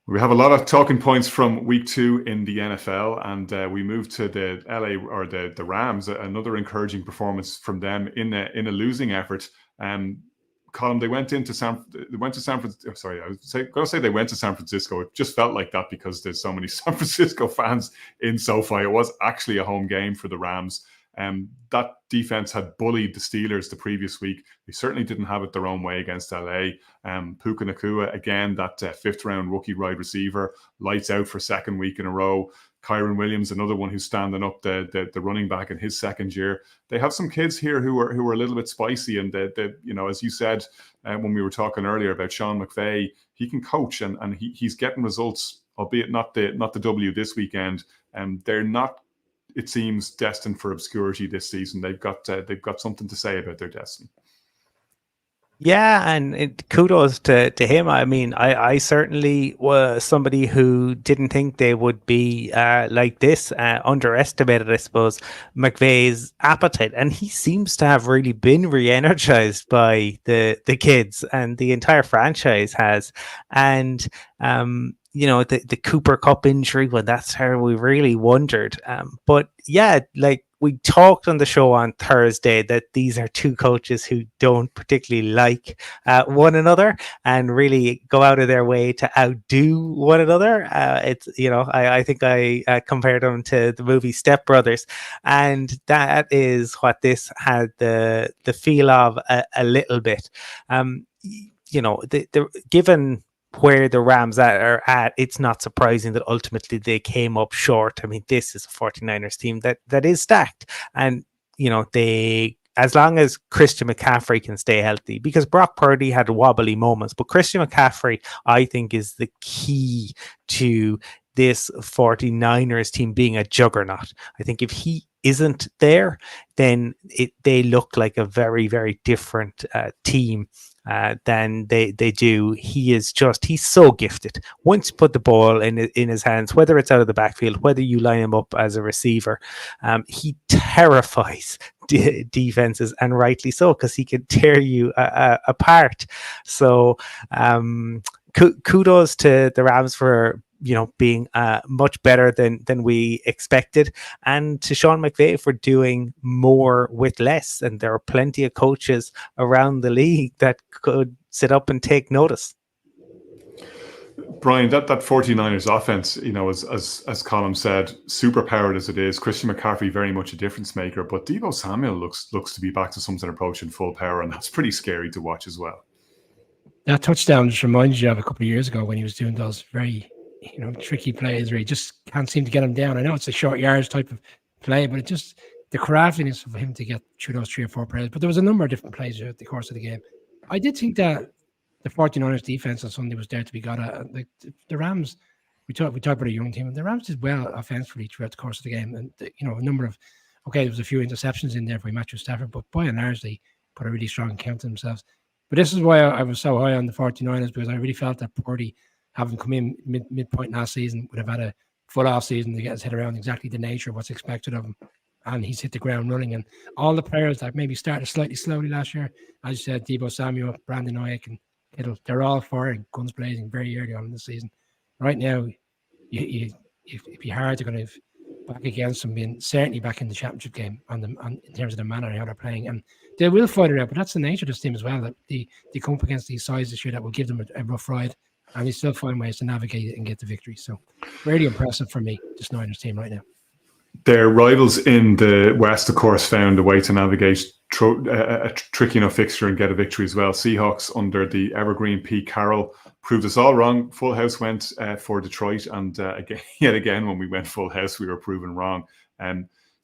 We have a lot of talking points from week 2 in the NFL, and we move to the LA or the Rams. Another encouraging performance from them in a losing effort. Colin, they went to San Francisco. Sorry, I was going to say they went to San Francisco. It just felt like that because there's so many San Francisco fans in SoFi. It was actually a home game for the Rams. That defense had bullied the Steelers the previous week. They certainly didn't have it their own way against LA. Puka Nacua, again, that 5th-round rookie wide receiver, lights out for 2nd week in a row. Kyron Williams, another one who's standing up the running back in his 2nd year. They have some kids here who are a little bit spicy, and as you said when we were talking earlier about Sean McVay, he can coach and he's getting results, albeit not the W this weekend. They're not, it seems, destined for obscurity this season. They've got something to say about their destiny. Yeah, and kudos to him. I mean, I certainly was somebody who didn't think they would be like this, underestimated, I suppose, McVay's appetite. And he seems to have really been re-energized by the kids, and the entire franchise has. And the Cooper Cup injury, when that's how we really wondered. But yeah, like we talked on the show on Thursday that these are two coaches who don't particularly like one another and really go out of their way to outdo one another. I think I compared them to the movie Step Brothers, and that is what this had the feel of a little bit. Given where the Rams are at, it's not surprising that ultimately they came up short. I mean, this is a 49ers team that is stacked. And, as long as Christian McCaffrey can stay healthy, because Brock Purdy had wobbly moments, but Christian McCaffrey, I think, is the key to this 49ers team being a juggernaut. I think if he isn't there, then they look like a very, very different team than they do. He's so gifted. Once you put the ball in his hands, whether it's out of the backfield, whether you line him up as a receiver, he terrifies defenses, and rightly so, because he can tear you apart. So kudos to the Rams for being much better than we expected, and to Sean McVay for doing more with less. And there are plenty of coaches around the league that could sit up and take notice. Brian, that 49ers offense, as Colin said, super powered as it is. Christian McCaffrey very much a difference maker, but Deebo Samuel looks to be back to something approaching full power, and that's pretty scary to watch as well. That touchdown just reminds you of a couple of years ago when he was doing those very tricky plays where he just can't seem to get him down. I know it's a short yards type of play, but it just, the craftiness of him to get through those 3 or 4 plays. But there was a number of different plays throughout the course of the game. I did think that the 49ers defense on Sunday was there to be got at. Like the Rams, we talked about a young team, and the Rams did well offensively throughout the course of the game. And a number of, there was a few interceptions in there for Matthew Stafford, but by and large they put a really strong account to themselves. But this is why I was so high on the 49ers, because I really felt that Purdy, having come in midpoint last season, would have had a full off season to get his head around exactly the nature of what's expected of him. And he's hit the ground running. And all the players that maybe started slightly slowly last year, as you said, Deebo Samuel, Brandon Ayuk, and Kittle, they're all firing, guns blazing very early on in the season. Right now, it'd be hard to kind of back against them being certainly back in the championship game in terms of the manner how they're playing. And they will fight it out, but that's the nature of this team as well, that they come up against these sides this year that will give them a rough ride. and they still find ways to navigate it and get the victory. So really impressive for me, this Niners team right now. Their rivals in the West, of course, found a way to navigate a tricky enough fixture and get a victory as well. Seahawks under the evergreen Pete Carroll proved us all wrong. Full house went for Detroit, and yet again, when we went full house, we were proven wrong.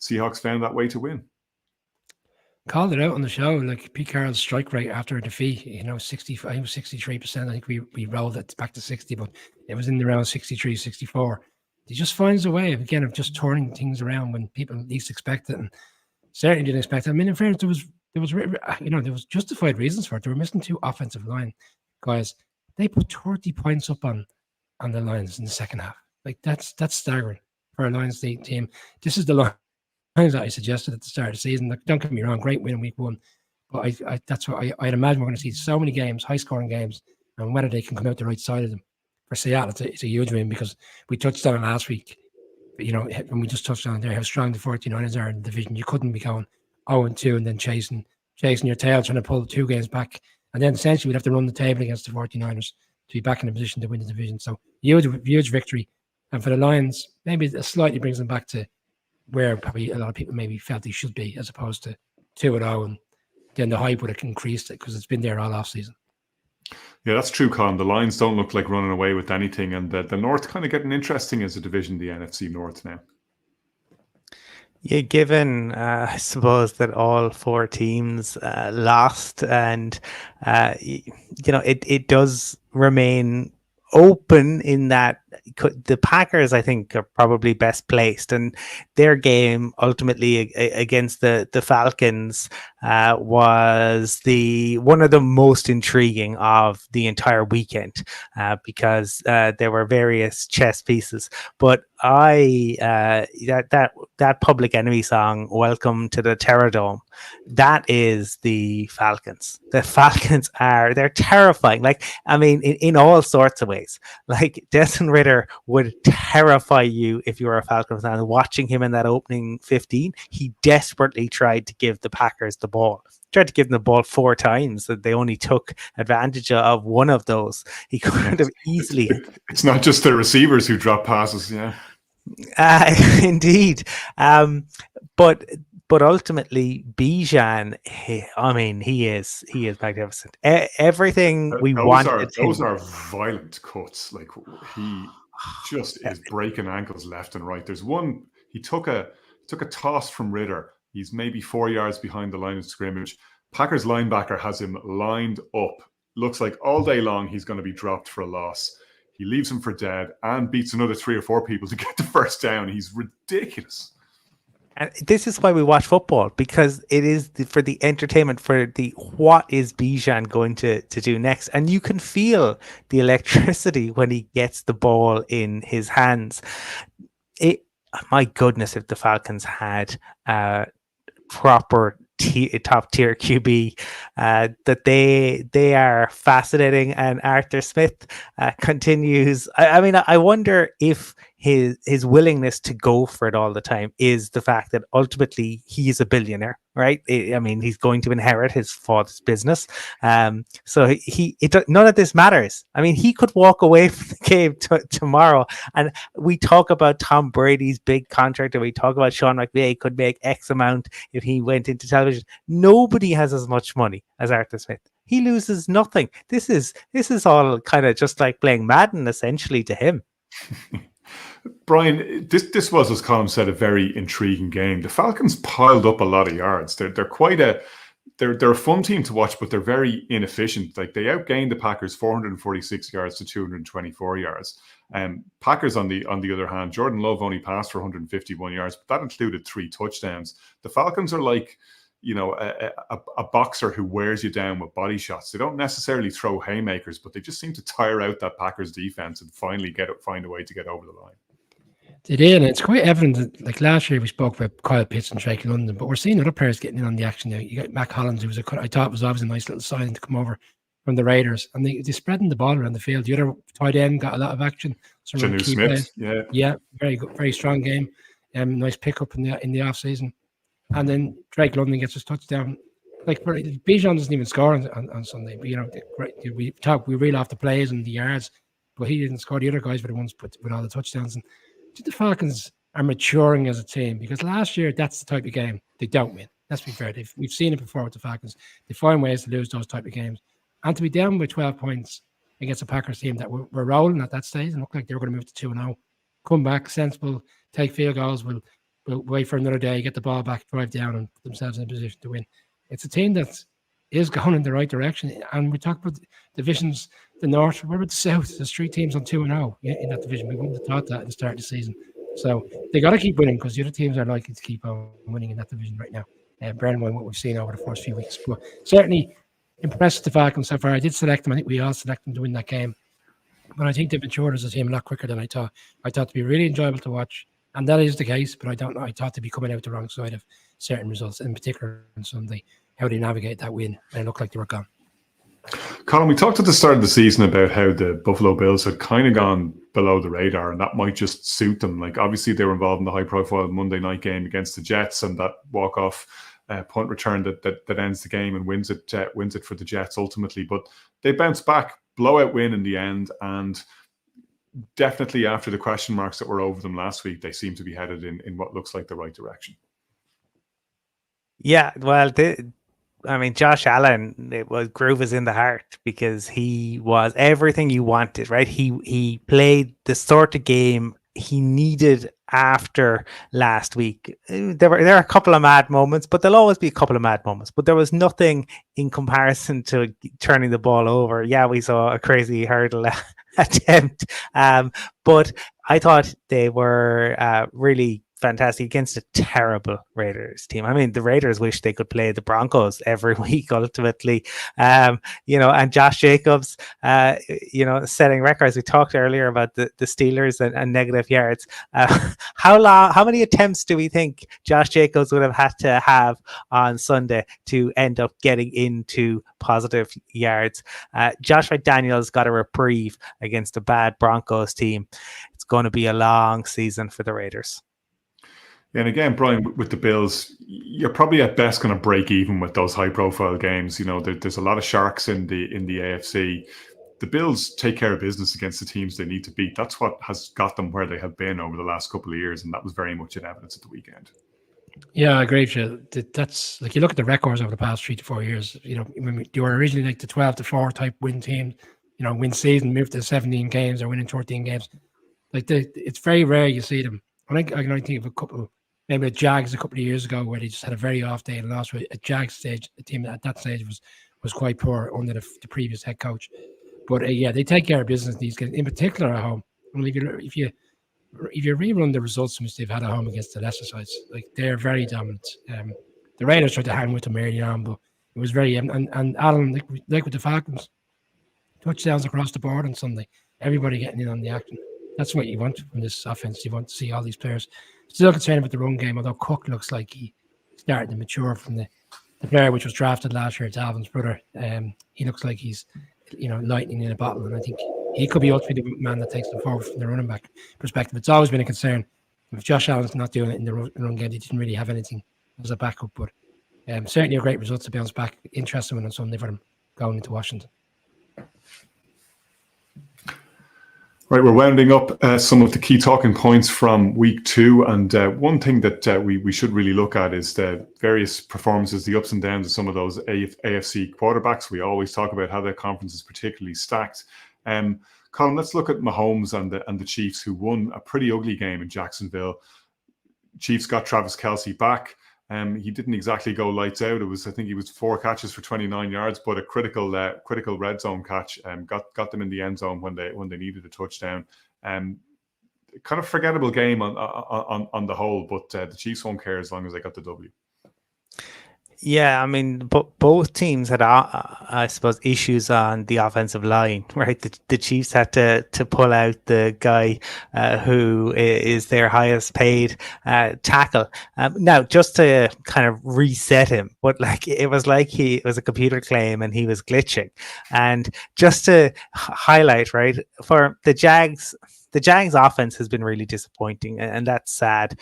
Seahawks found that way to win. Called it out on the show, like Pete Carroll's strike rate after a defeat, 65, 63%. I think we rolled it back to 60, but it was in the round 63, 64. He just finds a way of just turning things around when people least expect it, and certainly didn't expect it. I mean, in fairness, there was justified reasons for it. They were missing 2 offensive line guys. They put 30 points up on the Lions in the second half. Like that's staggering for a Lions team. This is the Lions that I suggested at the start of the season. Like, don't get me wrong, great win in week 1, but that's what I'd imagine we're going to see so many games, high scoring games, and whether they can come out the right side of them. For Seattle, it's a huge win because we touched on it last week. When we just touched on it there, how strong the 49ers are in the division. You couldn't be going 0-2 and then chasing your tail, trying to pull 2 games back. And then essentially we'd have to run the table against the 49ers to be back in a position to win the division. So huge victory. And for the Lions, maybe it slightly brings them back to where probably a lot of people maybe felt they should be, as opposed to 2-0. And then the hype would have increased it because it's been there all off season. Yeah, that's true, Colin. The Lions don't look like running away with anything, and the North kind of getting interesting as a division, the NFC North now. Yeah, given I suppose that all 4 teams lost, and it does remain open in that the Packers, I think, are probably best placed, and their game ultimately against the Falcons was one of the most intriguing of the entire weekend because there were various chess pieces. But that Public Enemy song, "Welcome to the Terrordome," that is the Falcons. The Falcons they're terrifying. Like, I mean, in all sorts of ways. Like, Desmond Ridder would terrify you if you were a Falcons fan. Watching him in that opening 15, he desperately tried to give the Packers the ball. Tried to give them the ball 4 times, that they only took advantage of one of those. He could have easily. It's not just the receivers who drop passes, yeah. Indeed, but ultimately, Bijan, he is magnificent. Everything we wanted. Those are violent cuts. Like, he just is breaking ankles left and right. There's one, he took a toss from Ridder. He's maybe 4 yards behind the line of scrimmage. Packers linebacker has him lined up. Looks like all day long he's going to be dropped for a loss. He leaves him for dead and beats another 3 or 4 people to get the first down. He's ridiculous. And this is why we watch football, because it is for the entertainment, for the what is Bijan going to do next. And you can feel the electricity when he gets the ball in his hands. My goodness, if the Falcons had proper top tier QB, that they are fascinating. And Arthur Smith continues. I wonder if his willingness to go for it all the time is the fact that ultimately he's a billionaire, right? I mean, he's going to inherit his father's business. So none of this matters. I mean, he could walk away from the game tomorrow. And we talk about Tom Brady's big contract, and we talk about Sean McVay could make X amount if he went into television. Nobody has as much money as Arthur Smith. He loses nothing. This is all kind of just like playing Madden, essentially, to him. Brian, this was, as Colin said, a very intriguing game. The Falcons piled up a lot of yards. They're a fun team to watch, but they're very inefficient. Like, they outgained the Packers 446 yards to 224 yards. Packers on the other hand, Jordan Love only passed for 151 yards, but that included 3 touchdowns. The Falcons are like, a boxer who wears you down with body shots. They don't necessarily throw haymakers, but they just seem to tire out that Packers defense and finally find a way to get over the line. They did, and it's quite evident that, like last year, we spoke about Kyle Pitts and Drake London, but we're seeing other players getting in on the action now. You got Mac Hollins, who I thought was always a nice little signing to come over from the Raiders, and they're spreading the ball around the field. The other tight end got a lot of action. Jonnu Smith, yeah, very good, very strong game. Nice pickup in the off season, and then Drake London gets his touchdown. Like, Bijan doesn't even score on Sunday, but we reel off the plays and the yards. but he didn't score. The other guys were the ones put with all the touchdowns. And the Falcons are maturing as a team, because last year that's the type of game they don't win. Let's be fair. We've seen it before with the Falcons. They find ways to lose those type of games. And to be down by 12 points against a Packers team that were rolling at that stage and looked like they were going to move to 2-0, come back, sensible, take field goals, we'll wait for another day, get the ball back, drive down, and put themselves in a position to win. It's a team that is going in the right direction. And we talk about divisions, the North, what about the South? There's 3 teams on 2-0 in that division. We wouldn't have thought that at the start of the season. So they got to keep winning, because the other teams are likely to keep on winning in that division right now. Bearing in mind what we've seen over the first few weeks. But certainly impressed the Falcons so far. I did select them. I think we all selected them to win that game. But I think they've matured as a team a lot quicker than I thought. I thought to be really enjoyable to watch. And that is the case, but I don't know. I thought to be coming out the wrong side of certain results, in particular on Sunday, how they navigate that win. And it looked like they were gone. Colin, we talked at the start of the season about how the Buffalo Bills had kind of gone below the radar, and that might just suit them. Like, obviously, they were involved in the high-profile Monday night game against the Jets, and that walk-off punt return that ends the game and wins it for the Jets ultimately. But they bounced back, blowout win in the end, and definitely after the question marks that were over them last week, they seem to be headed in what looks like the right direction. Yeah, well, Josh Allen, it was groove is in the heart, because he was everything you wanted, right? He played the sort of game he needed after last week. There are a couple of mad moments, but there'll always be a couple of mad moments. But there was nothing in comparison to turning the ball over. Yeah, we saw a crazy hurdle attempt, but I thought they were really fantastic against a terrible Raiders team. I mean, the Raiders wish they could play the Broncos every week ultimately. And Josh Jacobs, setting records. We talked earlier about the Steelers and negative yards. How many attempts do we think Josh Jacobs would have had to have on Sunday to end up getting into positive yards? Josh McDaniels got a reprieve against a bad Broncos team. It's going to be a long season for the Raiders. And again, Brian, with the Bills, you're probably at best going to break even with those high-profile games. There's a lot of sharks in the AFC. The Bills take care of business against the teams they need to beat. That's what has got them where they have been over the last couple of years, and that was very much in evidence at the weekend. Yeah, I agree with you. That's like, you look at the records over the past 3 to 4 years. When you were originally like the 12-4 type win team, win season, moved to 17 games or winning 14 games. Like it's very rare you see them. I can only think of a couple. Maybe the Jags a couple of years ago, where they just had a very off day and lost. At Jags stage, the team at that stage was quite poor under the previous head coach. But they take care of business these games, in particular at home. I mean, if you rerun the results which they've had at home against the lesser sides, like, they're very dominant. The Raiders tried to hang with them early on, but it was very and Alan, like with the Falcons, touchdowns across the board on Sunday. Everybody getting in on the action. That's what you want from this offense. You want to see all these players. Still concerned about the run game, although Cook looks like he started to mature from the player which was drafted last year, Dalvin's brother. He looks like he's, lightning in a bottle, and I think he could be ultimately the man that takes them forward from the running back perspective. It's always been a concern. If Josh Allen's not doing it in the run game, he didn't really have anything as a backup, but certainly a great result to bounce back. Interesting one on Sunday for them going into Washington. Right, we're rounding up some of the key talking points from week 2, and one thing that we should really look at is the various performances, the ups and downs of some of those AFC quarterbacks. We always talk about how their conference is particularly stacked. Colin, let's look at Mahomes and the Chiefs, who won a pretty ugly game in Jacksonville. Chiefs got Travis Kelce back. He didn't exactly go lights out. I think he was 4 catches for 29 yards, but a critical red zone catch got them in the end zone when they needed a touchdown. Kind of forgettable game on the whole, but the Chiefs won't care as long as they got the W. Yeah, I mean, both teams had, I suppose, issues on the offensive line, right? The Chiefs had to pull out the guy who is their highest paid tackle. Now, just to kind of reset him, but it was a computer claim and he was glitching. And just to highlight, right, for the Jags offense has been really disappointing, and that's sad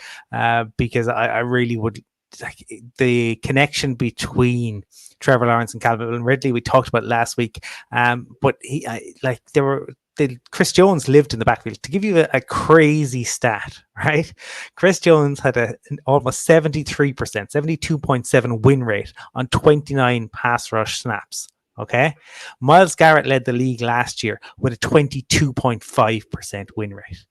because I really would. The connection between Trevor Lawrence and Calvin Ridley we talked about last week, but there Chris Jones lived in the backfield. To give you a crazy stat, right? Chris Jones had an almost 73%, 72.7 win rate on 29 pass rush snaps. Okay. Myles Garrett led the league last year with a 22.5% win rate.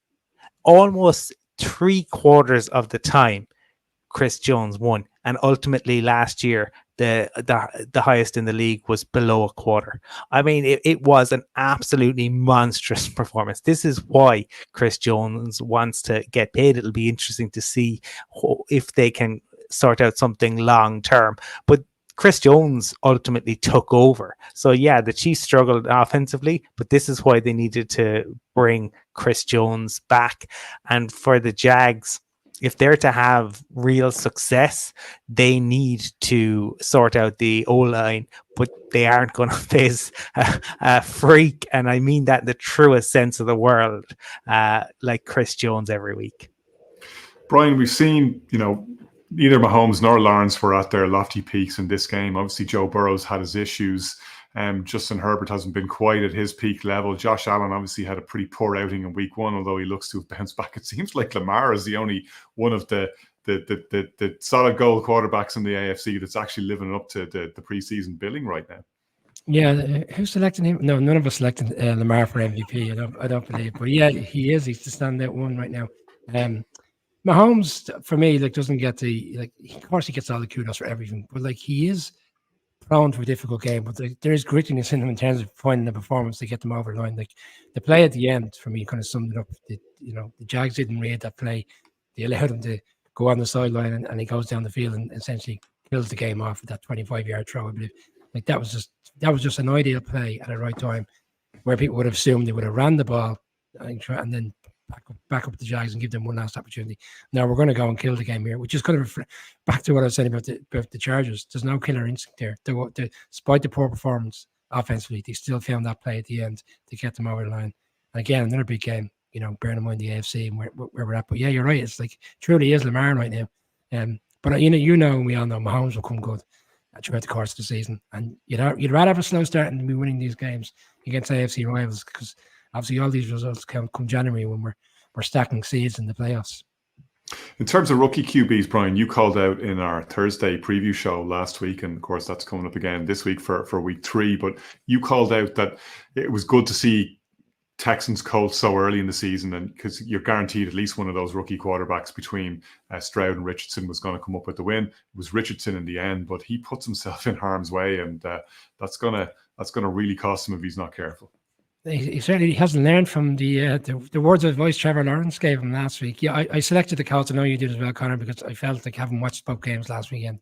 Almost 3/4 of the time, Chris Jones won. And ultimately last year, the highest in the league was below a quarter. I mean, it was an absolutely monstrous performance. This is why Chris Jones wants to get paid. It'll be interesting to see if they can sort out something long term. But Chris Jones ultimately took over. So yeah, the Chiefs struggled offensively, but this is why they needed to bring Chris Jones back. And for the Jags, if they're to have real success, they need to sort out the O-line, but they aren't going to face a freak, and I mean that in the truest sense of the word, like Chris Jones every week. Brian, we've seen, neither Mahomes nor Lawrence were at their lofty peaks in this game. Obviously, Joe Burrow's had his issues. Justin Herbert hasn't been quite at his peak level. Josh Allen obviously had a pretty poor outing in week 1, although he looks to have bounced back. It seems like Lamar is the only one of the solid goal quarterbacks in the AFC that's actually living up to the preseason billing right now. Yeah, who's selecting him? No, none of us selected Lamar for MVP. I don't believe, but yeah, he is. He's the standout one right now. Mahomes, for me, doesn't get the of course he gets all the kudos for everything, but he is prone to a difficult game. But there is grittiness in him in terms of finding the performance to get them over the line. The play at the end for me kind of summed it up. The Jags didn't read that play. They allowed him to go on the sideline and he goes down the field and essentially kills the game off with that 25-yard throw. I believe that was just an ideal play at the right time, where people would have assumed they would have ran the ball and then back up the Jags and give them one last opportunity. Now we're going to go and kill the game here, which is kind of back to what I was saying about the Chargers. There's no killer instinct there. Despite the poor performance offensively, they still found that play at the end to get them over the line. And again, another big game, bearing in mind the AFC and where we're at. But yeah, you're right. It's truly is Lamar right now. But and we all know Mahomes will come good throughout the course of the season. And you'd rather have a slow start and be winning these games against AFC rivals, because obviously all these results count come January when we're stacking seeds in the playoffs. In terms of rookie QBs, Brian, you called out in our Thursday preview show last week, and of course that's coming up again this week for week 3, but you called out that it was good to see Texans Colts so early in the season, and because you're guaranteed at least one of those rookie quarterbacks between Stroud and Richardson was going to come up with the win. It was Richardson in the end, but he puts himself in harm's way, and that's gonna really cost him if he's not careful. He certainly hasn't learned from the words of advice Trevor Lawrence gave him last week. Yeah, I selected the Colts. I know you did as well, Connor, because I felt like having watched both games last weekend,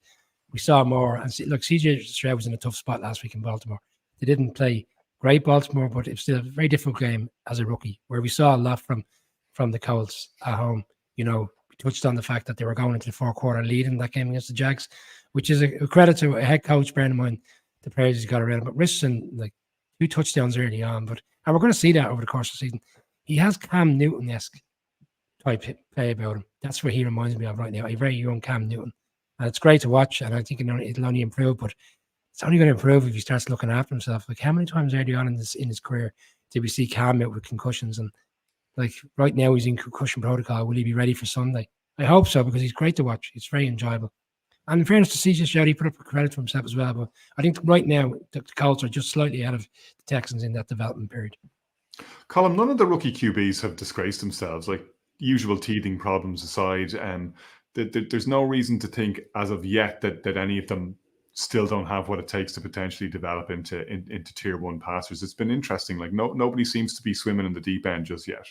we saw more. And look, CJ Stroud was in a tough spot last week in Baltimore. They didn't play great Baltimore, but it's still a very difficult game as a rookie, where we saw a lot from the Colts at home. We touched on the fact that they were going into the 4th quarter lead in that game against the Jags, which is a credit to a head coach, bearing in mind the players he's got around him. But Richardson, 2 touchdowns early on, and we're going to see that over the course of the season. He has Cam Newton-esque type play about him. That's what he reminds me of right now, a very young Cam Newton. And it's great to watch, and I think it'll only improve, but it's only going to improve if he starts looking after himself. How many times early on in his career did we see Cam out with concussions? And right now he's in concussion protocol. Will he be ready for Sunday? I hope so, because he's great to watch. It's very enjoyable. And in fairness to CJ Stroud, he put up a credit for himself as well. But I think right now the Colts are just slightly ahead of the Texans in that development period. Colin, none of the rookie QBs have disgraced themselves. Usual teething problems aside, there's no reason to think as of yet that any of them still don't have what it takes to potentially develop into tier 1 passers. It's been interesting. Nobody seems to be swimming in the deep end just yet.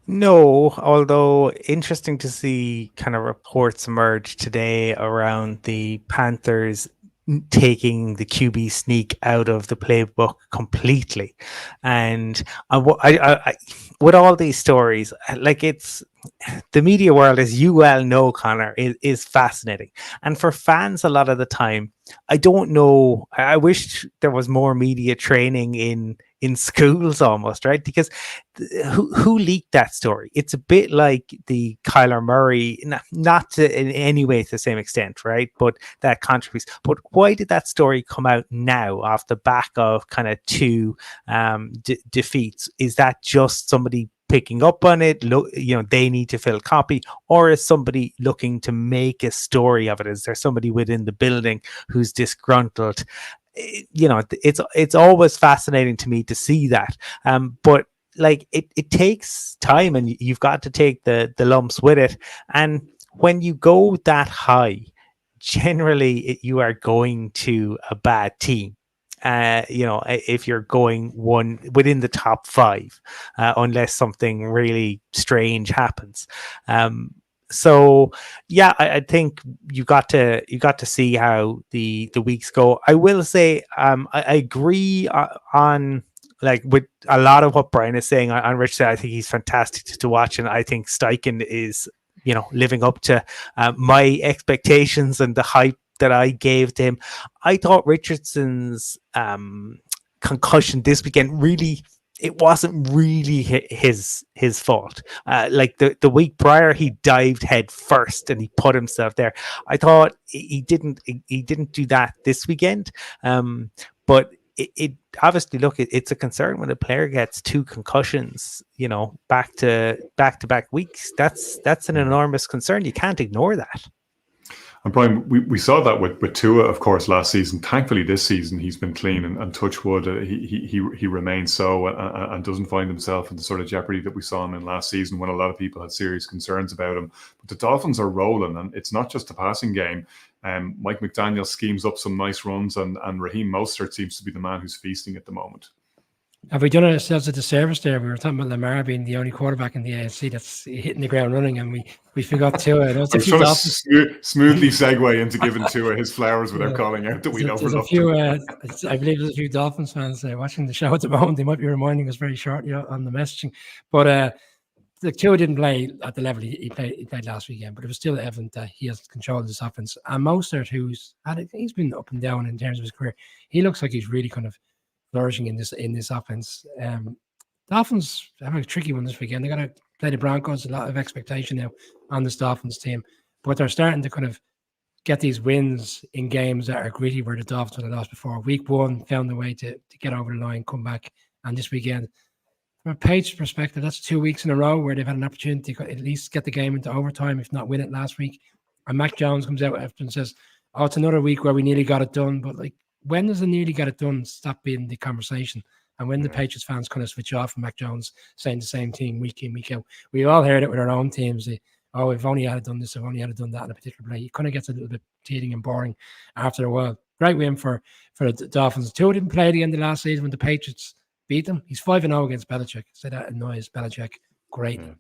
No, although interesting to see kind of reports emerge today around the Panthers taking the QB sneak out of the playbook completely. And I with all these stories, it's the media world, as you well know, Connor, is fascinating. And for fans, a lot of the time, I don't know. I wish there was more media training in schools almost, right? Because who leaked that story? It's a bit like the Kyler Murray, not to, in any way to the same extent, right? But that controversy. But why did that story come out now off the back of kind of two defeats? Is that just somebody picking up on it? They need to fill copy, or is somebody looking to make a story of it? Is there somebody within the building who's disgruntled? It's always fascinating to me to see that. But like it takes time, and you've got to take the lumps with it. And when you go that high, generally you are going to a bad team. If you're going one within the top 5, unless something really strange happens. So yeah, I think you got to see how the weeks go. I will say, I agree on like with a lot of what Brian is saying on Rich. I think he's fantastic to watch, and I think Steichen is living up to my expectations and the hype that I gave to him. I thought Richardson's concussion this weekend really, it wasn't really his fault. Like the week prior, he dived head first and he put himself there. I thought he didn't do that this weekend. But it obviously, look, it's a concern when a player gets 2 concussions, back to back weeks. That's an enormous concern. You can't ignore that. And Brian, we saw that with Tua, of course, last season. Thankfully, this season he's been clean, and touch wood, he remains so, and doesn't find himself in the sort of jeopardy that we saw him in last season, when a lot of people had serious concerns about him. But the Dolphins are rolling, and it's not just a passing game. Mike McDaniel schemes up some nice runs, and Raheem Mostert seems to be the man who's feasting at the moment. Have we done ourselves a disservice there? We were talking about Lamar being the only quarterback in the AFC that's hitting the ground running, and we forgot Tua. I was trying to smoothly segue into giving Tua his flowers without calling out that we'd overlooked him. I believe there's a few Dolphins fans watching the show at the moment. They might be reminding us very shortly on the messaging. But the Tua didn't play at the level he played last weekend, but it was still evident that he has control of this offense. And Mostert, he's been up and down in terms of his career, he looks like he's really kind of flourishing in this offense. Dolphins have a tricky one this weekend. They got to play the Broncos. A lot of expectation now on this Dolphins team, but they're starting to kind of get these wins in games that are gritty, where the Dolphins would have lost before. Week 1 found a way to get over the line, come back, and this weekend, from a Patriots perspective, that's 2 weeks in a row where they've had an opportunity to at least get the game into overtime, if not win it last week. And Mac Jones comes out after and says, "Oh, it's another week where we nearly got it done." But like, when does the nearly got it done stop being the conversation? And when the Patriots fans kind of switch off from Mac Jones saying the same thing week in, week out, we all heard it with our own teams. We've only had it done this, I've only had it done that in a particular play. It kind of gets a little bit teething and boring after a while. Great win for the Dolphins. Tua didn't play at the end of last season when the Patriots beat them. He's 5-0 against Belichick. So that annoys Belichick greatly. Yeah.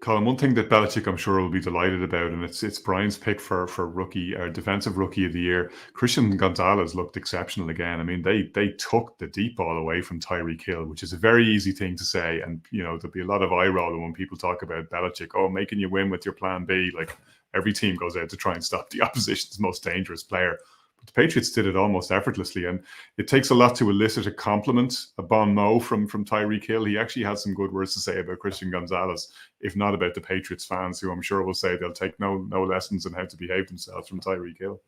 Colin, one thing that Belichick, I'm sure, will be delighted about, and it's Brian's pick for rookie or defensive rookie of the year. Christian Gonzalez looked exceptional again. I mean, they took the deep ball away from Tyreek Hill, which is a very easy thing to say. And, there'll be a lot of eye rolling when people talk about Belichick, making you win with your plan B. Like, every team goes out to try and stop the opposition's most dangerous player. But the Patriots did it almost effortlessly, and it takes a lot to elicit a compliment, a bon mot from Tyreek Hill. He actually had some good words to say about Christian Gonzalez, if not about the Patriots fans, who I'm sure will say they'll take no lessons on how to behave themselves from Tyreek Hill.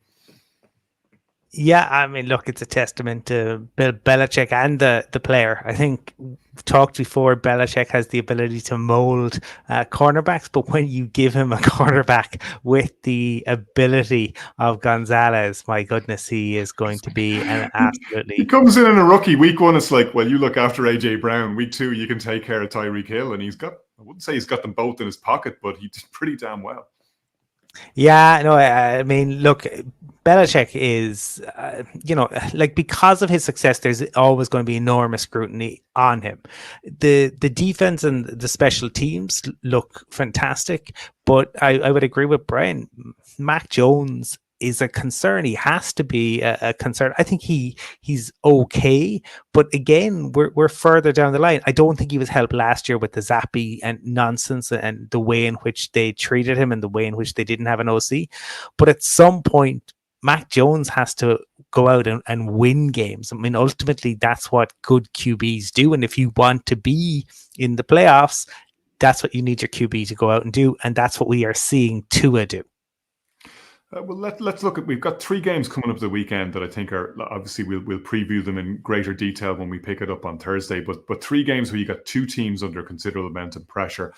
Yeah, I mean, look, it's a testament to Bill Belichick and the player. I think we've talked before, Belichick has the ability to mold cornerbacks, but when you give him a cornerback with the ability of Gonzalez, my goodness, he is going to be an absolutely... He comes in a rookie. Week 1, it's like, well, you look after A.J. Brown. Week 2, you can take care of Tyreek Hill, and I wouldn't say he's got them both in his pocket, but he did pretty damn well. Yeah, no, I mean, look, Belichick is, like, because of his success, there's always going to be enormous scrutiny on him. The defense and the special teams look fantastic, but I would agree with Brian. Mac Jones is a concern. He has to be a concern. I think he's okay, but again, we're further down the line. I don't think he was helped last year with the Zappy and nonsense and the way in which they treated him and the way in which they didn't have an OC. But at some point, Mac Jones has to go out and win games. I mean, ultimately, that's what good QBs do. And if you want to be in the playoffs, that's what you need your QB to go out and do. And that's what we are seeing Tua do. Well, let's look at. We've got 3 games coming up the weekend that I think are obviously we'll preview them in greater detail when we pick it up on Thursday. But 3 games where you got 2 teams under considerable amount of pressure.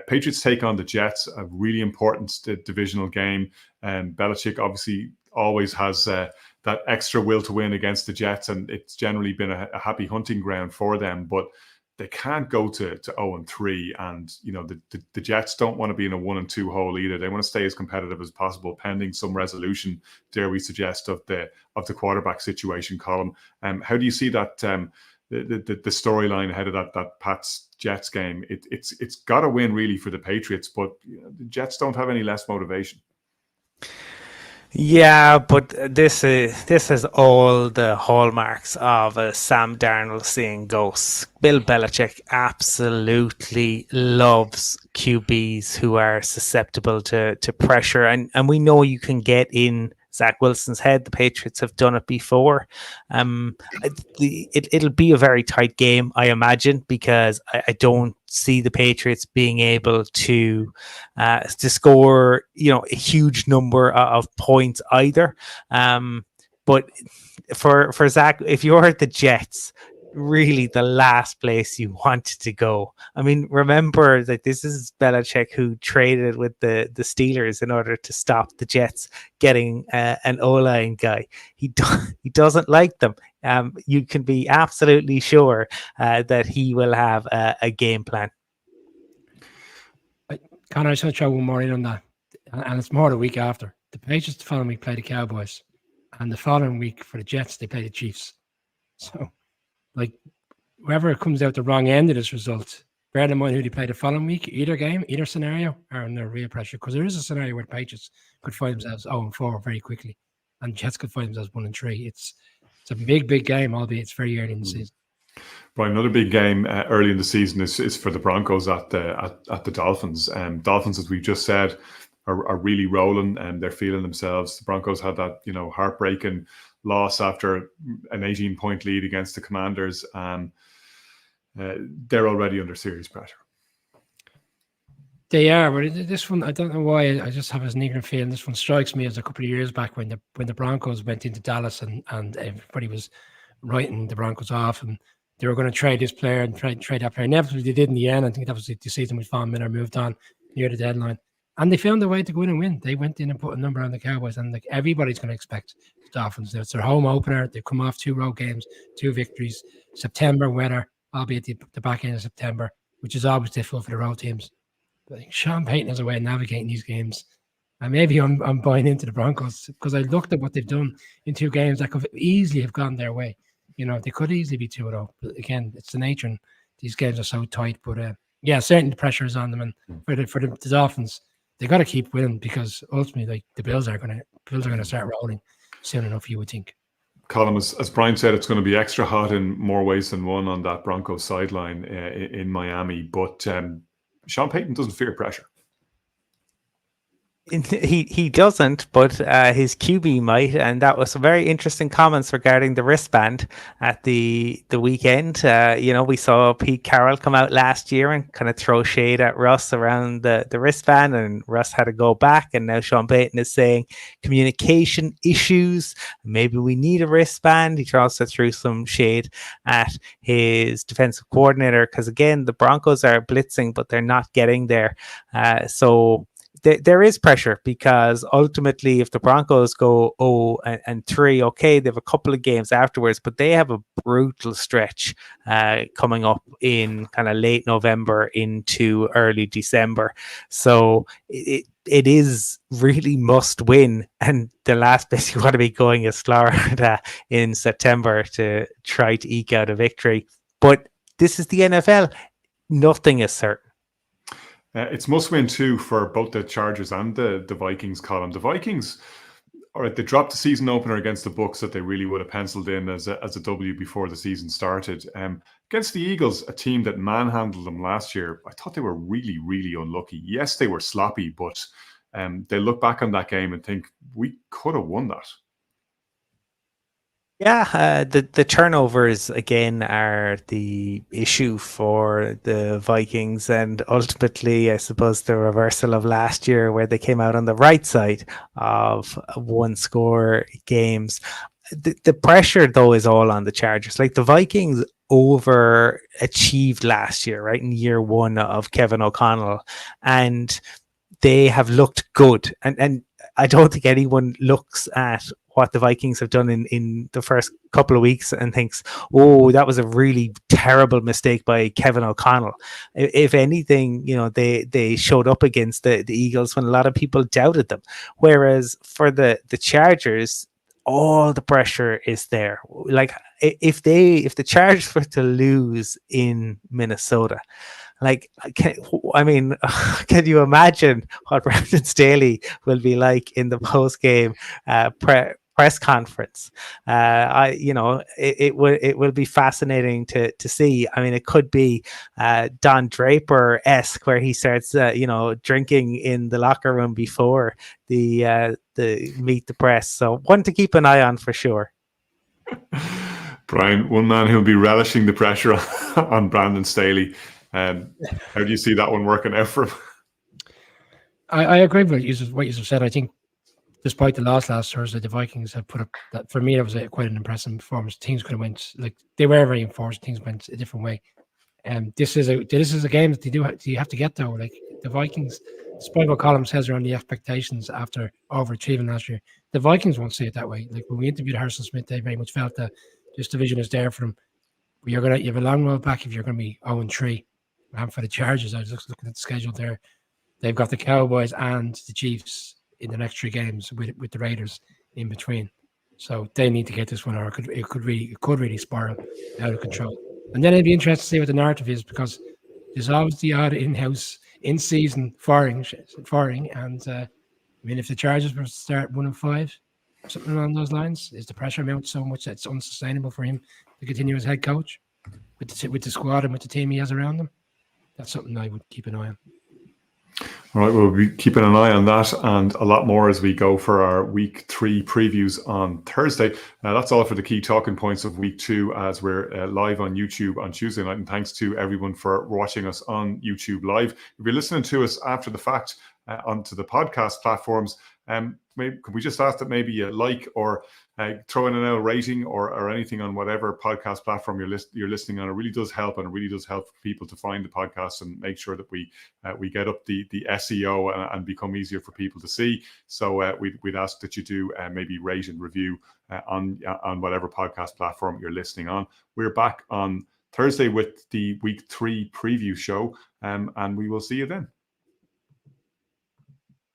Patriots take on the Jets, a really important divisional game, and Belichick obviously always has that extra will to win against the Jets, and it's generally been a happy hunting ground for them. But they can't go to 0-3, and the Jets don't want to be in a 1-2 hole either. They want to stay as competitive as possible, pending some resolution, dare we suggest, of the quarterback situation. Colm, how do you see that the storyline ahead of that Pats Jets game? It's got to win really for the Patriots, but the Jets don't have any less motivation. Yeah, but this is all the hallmarks of a Sam Darnold seeing ghosts. Bill Belichick absolutely loves QBs who are susceptible to pressure, and we know you can get in Zach Wilson's head. The Patriots have done it before. It'll be a very tight game, I imagine, because I don't see the Patriots being able to score, a huge number of points either. But for Zach, if you're the Jets, really the last place you wanted to go. I mean, remember that this is Belichick who traded with the Steelers in order to stop the Jets getting an O-line guy. He doesn't like them. You can be absolutely sure that he will have a game plan. Conor, I just want to throw one more in on that, and it's more the week after. The Patriots the following week play the Cowboys, and the following week for the Jets they play the Chiefs. So, like, whoever comes out the wrong end of this result, bear in mind who they play the following week, either game, either scenario, are under real pressure, because there is a scenario where the Patriots could find themselves 0-4 very quickly, and Jets could find themselves 1-3. It's a big game, albeit it's very early in the season. Right, another big game early in the season is for the Broncos at the Dolphins. Dolphins, as we just said, are really rolling, and they're feeling themselves. The Broncos had that heartbreaking loss after an 18-point lead against the Commanders, and they're already under serious pressure. They are, but this one, I don't know why, I just have a sneaking feeling. This one strikes me as a couple of years back when the Broncos went into Dallas and everybody was writing the Broncos off, and they were going to trade this player and trade that player. Inevitably, they did in the end. I think that was the season when Von Miller moved on near the deadline. And they found a way to go in and win. They went in and put a number on the Cowboys, and everybody's going to expect the Dolphins. It's their home opener. They've come off 2 road games, 2 victories. September weather, albeit the back end of September, which is always difficult for the road teams. But I think Sean Payton has a way of navigating these games. And maybe I'm buying into the Broncos because I looked at what they've done in 2 games that could easily have gone their way. They could easily be 2-0. But again, it's the nature, and these games are so tight. But certainly the pressure is on them. And for the Dolphins, they got to keep winning, because ultimately, the Bills are going to start rolling soon enough, you would think. Colm, as Brian said, it's going to be extra hot in more ways than one on that Broncos sideline in Miami. But Sean Payton doesn't fear pressure. He doesn't, but his QB might, and that was some very interesting comments regarding the wristband at the weekend. We saw Pete Carroll come out last year and kind of throw shade at Russ around the wristband, and Russ had to go back, and now Sean Payton is saying communication issues, maybe we need a wristband. He also threw some shade at his defensive coordinator, because again, the Broncos are blitzing, but they're not getting there. So there is pressure, because ultimately, if the Broncos go 0-3, okay, they have a couple of games afterwards, but they have a brutal stretch coming up in kind of late November into early December. So it is really must win, and the last place you want to be going is Florida in September to try to eke out a victory. But this is the NFL. Nothing is certain. It's must win too for both the Chargers and the Vikings, Colm. The Vikings, all right, they dropped the season opener against the Bucs that they really would have penciled in as a W before the season started. Against the Eagles, a team that manhandled them last year, I thought they were really, really unlucky. Yes, they were sloppy, but they look back on that game and think, we could have won that. Yeah, the turnovers again are the issue for the Vikings, and ultimately, I suppose the reversal of last year, where they came out on the right side of one score games. The pressure though is all on the Chargers. Like the Vikings overachieved last year, right, in year one of Kevin O'Connell, and they have looked good. And I don't think anyone looks at what the Vikings have done in the first couple of weeks and thinks, oh, that was a really terrible mistake by Kevin O'Connell. If anything, they showed up against the Eagles when a lot of people doubted them. Whereas for the Chargers, all the pressure is there. Like if the Chargers were to lose in Minnesota, like, can you imagine what Brandon Staley will be like in the post game press conference? It will be fascinating to see. I mean, it could be Don Draper esque, where he starts drinking in the locker room before the meet the press. So one to keep an eye on for sure. Brian, one man who'll be relishing the pressure on Brandon Staley. How do you see that one working out for him? I agree with what you said. I think despite the loss last Thursday, the Vikings have put up that. For me, that was quite an impressive performance. Teams could have went, like, they were very enforced. Teams went a different way. This is a game that you have to get though. Like the Vikings, despite what Colin says around the expectations after overachieving last year, the Vikings won't see it that way. Like when we interviewed Harrison Smith, they very much felt that this division is there for them. You have a long road back if you're going to be 0-3. And for the Chargers, I was just looking at the schedule there. They've got the Cowboys and the Chiefs in the next 3 games with the Raiders in between. So they need to get this one, or it could really spiral out of control. And then it'd be interesting to see what the narrative is, because there's always the odd in-house, in-season firing. And if the Chargers were to start 1-5, something along those lines, is the pressure amount so much that it's unsustainable for him to continue as head coach with the squad and with the team he has around him? That's something I would keep an eye on. All right, we'll be keeping an eye on that and a lot more as we go for our week 3 previews on Thursday. That's all for the key talking points of week 2 as we're live on YouTube on Tuesday night. And thanks to everyone for watching us on YouTube Live. If you're listening to us after the fact onto the podcast platforms, could we just ask that maybe you like or throw in an L rating or anything on whatever podcast platform you're listening on? It really does help, and it really does help people to find the podcast and make sure that we get up the SEO and become easier for people to see. So we'd ask that you do maybe rate and review on whatever podcast platform you're listening on. We're back on Thursday with the week 3 preview show, and we will see you then.